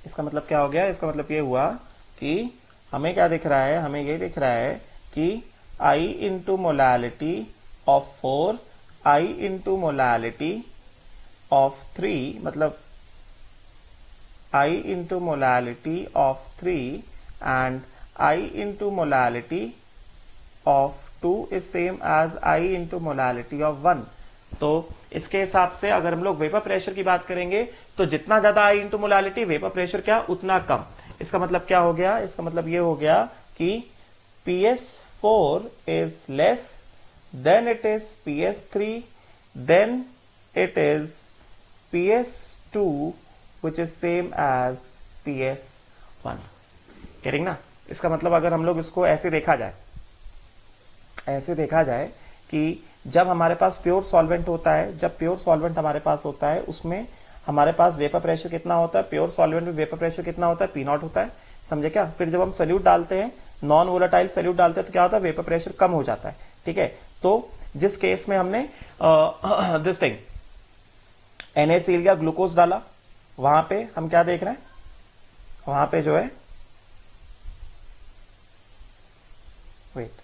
इसका मतलब क्या हो गया, इसका मतलब ये हुआ कि हमें क्या दिख रहा है, हमें ये दिख रहा है कि I into molality of 4, I into molality of 3, मतलब I into molality of 3 and I into molality of 2 is same as I into molality of 1। तो इसके हिसाब से अगर हम लोग वेपर प्रेशर की बात करेंगे तो जितना ज्यादा I into molality, vapour pressure क्या उतना कम। इसका मतलब क्या हो गया, इसका मतलब ये हो गया कि PS4 is less, then it is PS3, then it is PS2 which is same as PS1, getting ना। इसका मतलब अगर हम लोग इसको ऐसे देखा जाए कि जब हमारे पास प्योर सॉल्वेंट होता है, जब प्योर सॉल्वेंट हमारे पास होता है उसमें हमारे पास वेपर प्रेशर कितना होता है, प्योर सॉल्वेंट में वेपर प्रेशर कितना होता है, P0 होता है, समझे क्या। फिर जब हम सोल्यूट डालते हैं, नॉन वोलेटाइल सोल्यूट डालते हैं तो क्या होता है, वेपर प्रेशर कम हो जाता है, ठीक है। तो जिस केस में हमने दिस थिंग NaCl या ग्लूकोज डाला, वहां पे हम क्या देख रहे हैं, वहां पे जो है, वेट,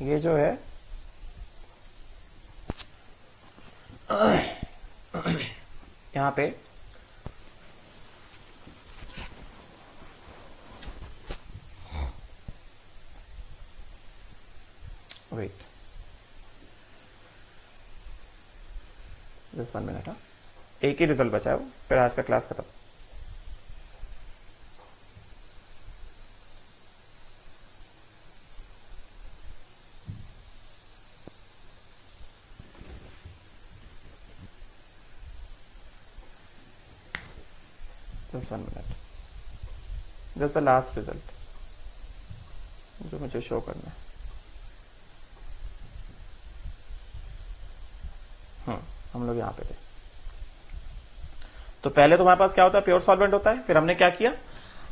ये जो है यहां पे वेट, जस्ट 1 मिनट, एक ही रिजल्ट बचा है वो, फिर आज का क्लास खत्म। Just 1 minute, just the last result जो मुझे शो करना है। हम लोग यहां पे थे। तो पहले तो हमारे पास क्या होता है, प्योर सॉल्वेंट होता है, फिर हमने क्या किया,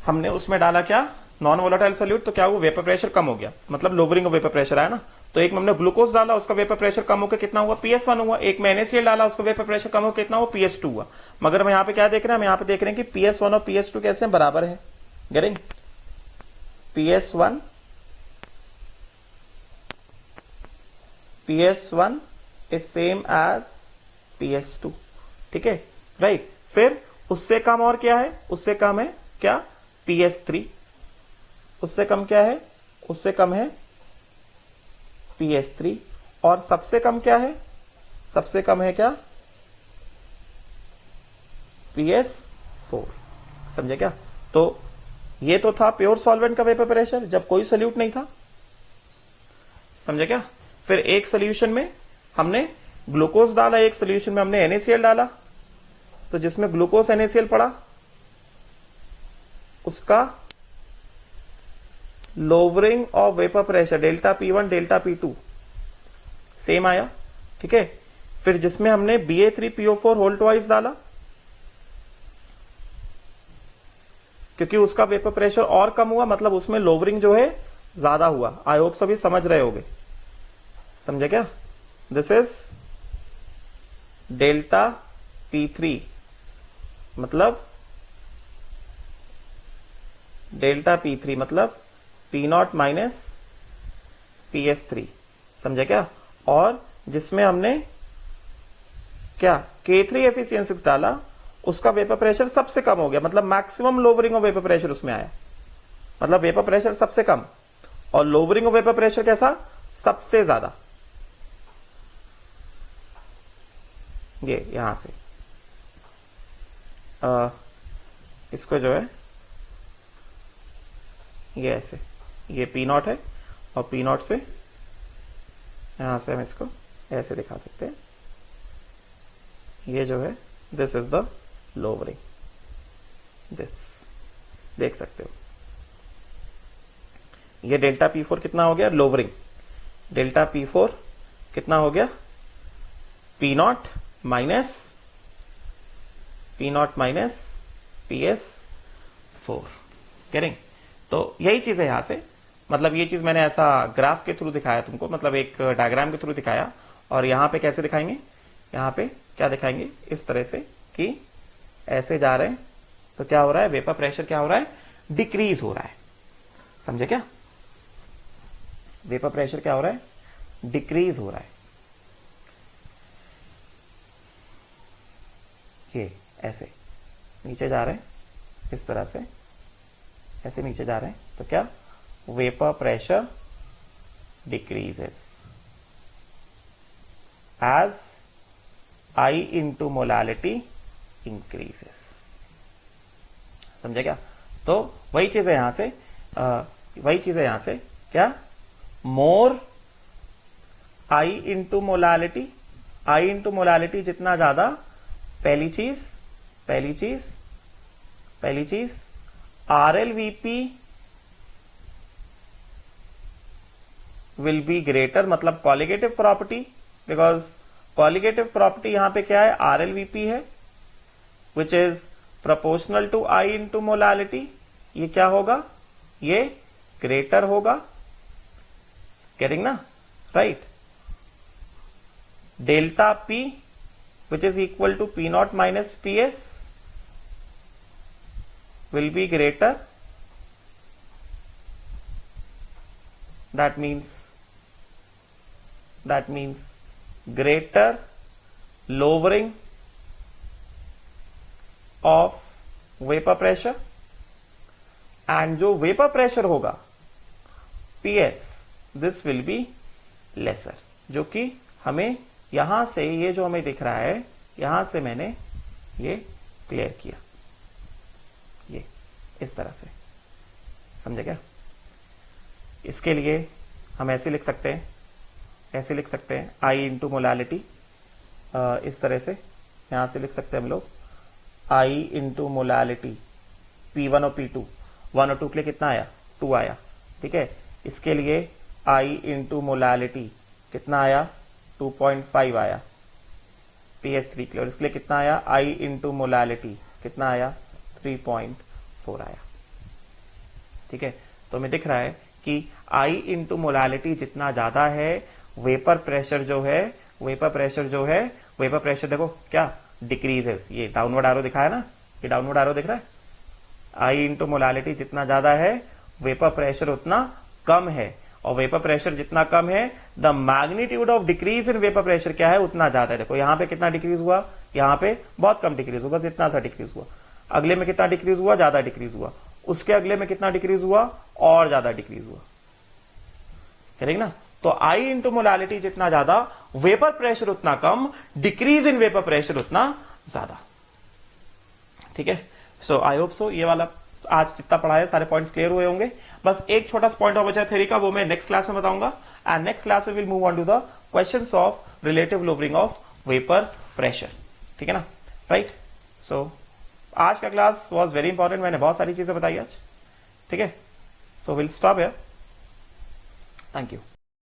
हमने उसमें डाला क्या, नॉन वोलेटाइल सोल्यूट, तो क्या हुआ, वेपर प्रेशर कम हो गया, मतलब लोवरिंग ऑफ वेपर प्रेशर आया ना। तो एक में हमने ग्लूकोज डाला, उसका वेपर प्रेशर कम होकर कितना हुआ, PS1 हुआ। एक में NaCl डाला, उसका वेपर प्रेशर कम होकर कितना हुआ, PS2 हुआ। मगर हम यहाँ पे क्या देख रहे हैं, हम यहाँ पे देख रहे हैं कि PS1 और PS2 कैसे बराबर है, getting, PS1 is same as PS2, ठीक है, राइट। फिर उससे कम और क्या है, उससे कम है क्या, PS3, उससे कम क्या है, उससे कम है PS3, और सबसे कम क्या है, सबसे कम है क्या, PS4, समझे क्या। तो ये तो था प्योर सॉल्वेंट का वेपर प्रेशर जब कोई सोल्यूट नहीं था, समझे क्या। फिर एक सोल्यूशन में हमने ग्लूकोज डाला, एक सोल्यूशन में हमने NaCl डाला, तो जिसमें ग्लूकोज NaCl पड़ा उसका lowering of vapour pressure delta P1 delta P2 same आया, ठीक है। फिर जिसमें हमने Ba3PO4 होल ट्वाइस डाला, क्योंकि उसका वेपर प्रेशर और कम हुआ, मतलब उसमें लोवरिंग जो है ज्यादा हुआ। आई होप सभी समझ रहे होंगे, समझे क्या। दिस इज डेल्टा P3, मतलब डेल्टा P3 मतलब P0 माइनस PS3, समझे क्या। और जिसमें हमने क्या K3 एफिशिएंसी डाला, उसका वेपर प्रेशर सबसे कम हो गया, मतलब maximum lowering of vapour pressure उसमें आया, मतलब वेपर प्रेशर सबसे कम और लोवरिंग ऑफ वेपर प्रेशर कैसा, सबसे ज्यादा। ये यहां से इसको जो है ये ऐसे, ये पी नॉट है और पी नॉट से यहां से हम इसको ऐसे दिखा सकते हैं, ये जो है this is the lowering, this देख सकते हो। ये डेल्टा P4 कितना हो गया, लोवरिंग। डेल्टा P4 कितना हो गया, P नॉट माइनस PS4 करेंगे। तो यही चीज है यहां से, मतलब ये चीज मैंने ऐसा ग्राफ के थ्रू दिखाया तुमको, मतलब एक डायग्राम के थ्रू दिखाया। और यहां पे कैसे दिखाएंगे, यहां पे क्या दिखाएंगे, इस तरह से कि ऐसे जा रहे हैं तो क्या हो रहा है, वेपर प्रेशर क्या हो रहा है, डिक्रीज हो रहा है। समझे क्या, वेपर प्रेशर क्या हो रहा है, डिक्रीज हो रहा है। ये ऐसे नीचे जा रहे हैं, इस तरह से ऐसे नीचे जा रहे हैं तो क्या, vapour pressure decreases as I into molality increases. समझे क्या, तो वही चीज है यहां से, वही चीज है यहां से, क्या, more I into molality, I into molality जितना ज्यादा, पहली चीज RLVP विल बी ग्रेटर, मतलब colligative property, because colligative property यहां पे क्या है, RLVP है, which is proportional to I into molality. ये क्या होगा, ये ग्रेटर होगा, गेटिंग ना, right. Delta P which is equal to P naught minus PS will be greater, that means greater lowering of vapor pressure, and जो vapor pressure होगा PS this will be lesser, जो कि हमें यहां से, ये जो हमें दिख रहा है, यहां से मैंने ये क्लियर किया, ये इस तरह से। समझे क्या, इसके लिए हम ऐसे लिख सकते हैं, ऐसे लिख सकते हैं I इंटू मोलालिटी, इस तरह से यहां से लिख सकते हैं हम लोग I इंटू मोलालिटी P1 और P2, 1 और 2 के लिए कितना आया, 2 आया, ठीक है। इसके लिए I इंटू मोलालिटी कितना आया, 2.5 आया PS3 के लिए, और इसके लिए कितना आया, I इंटू मोलालिटी कितना आया, 3.4 आया, ठीक है। तो हमें दिख रहा है कि I इंटू मोलालिटी जितना ज्यादा है, वेपर प्रेशर जो है, वेपर प्रेशर देखो क्या, डिक्रीजेस। ये डाउनवर्ड एरो दिखाया ना, ये डाउनवर्ड एरो दिख रहा है। I इंटू मोलालिटी जितना ज्यादा है, वेपर प्रेशर उतना कम है, और वेपर प्रेशर जितना कम है, the magnitude of decrease in vapour pressure क्या है, उतना ज्यादा है। देखो यहां पे कितना डिक्रीज हुआ, यहां पे बहुत कम डिक्रीज हुआ, बस इतना सा डिक्रीज हुआ। अगले में कितना डिक्रीज हुआ, ज्यादा डिक्रीज हुआ। उसके अगले में कितना डिक्रीज हुआ, और ज्यादा डिक्रीज हुआ, करेंगे ना। तो I इंटू मोलालिटी जितना ज्यादा, वेपर प्रेशर उतना कम, डिक्रीज इन वेपर प्रेशर उतना ज्यादा, ठीक है। सो आई होप सो ये वाला आज जितना पढ़ा है सारे पॉइंट्स क्लियर हुए होंगे। बस एक छोटा सा पॉइंट और बचा है थ्योरी का, वो मैं नेक्स्ट क्लास में बताऊंगा। एंड नेक्स्ट क्लास में will move on to the questions of relative lowering of vapour pressure, ठीक है ना, राइट। सो आज का क्लास वाज वेरी इंपॉर्टेंट, मैंने बहुत सारी चीजें बताई आज, ठीक है। So will stop here, thank you.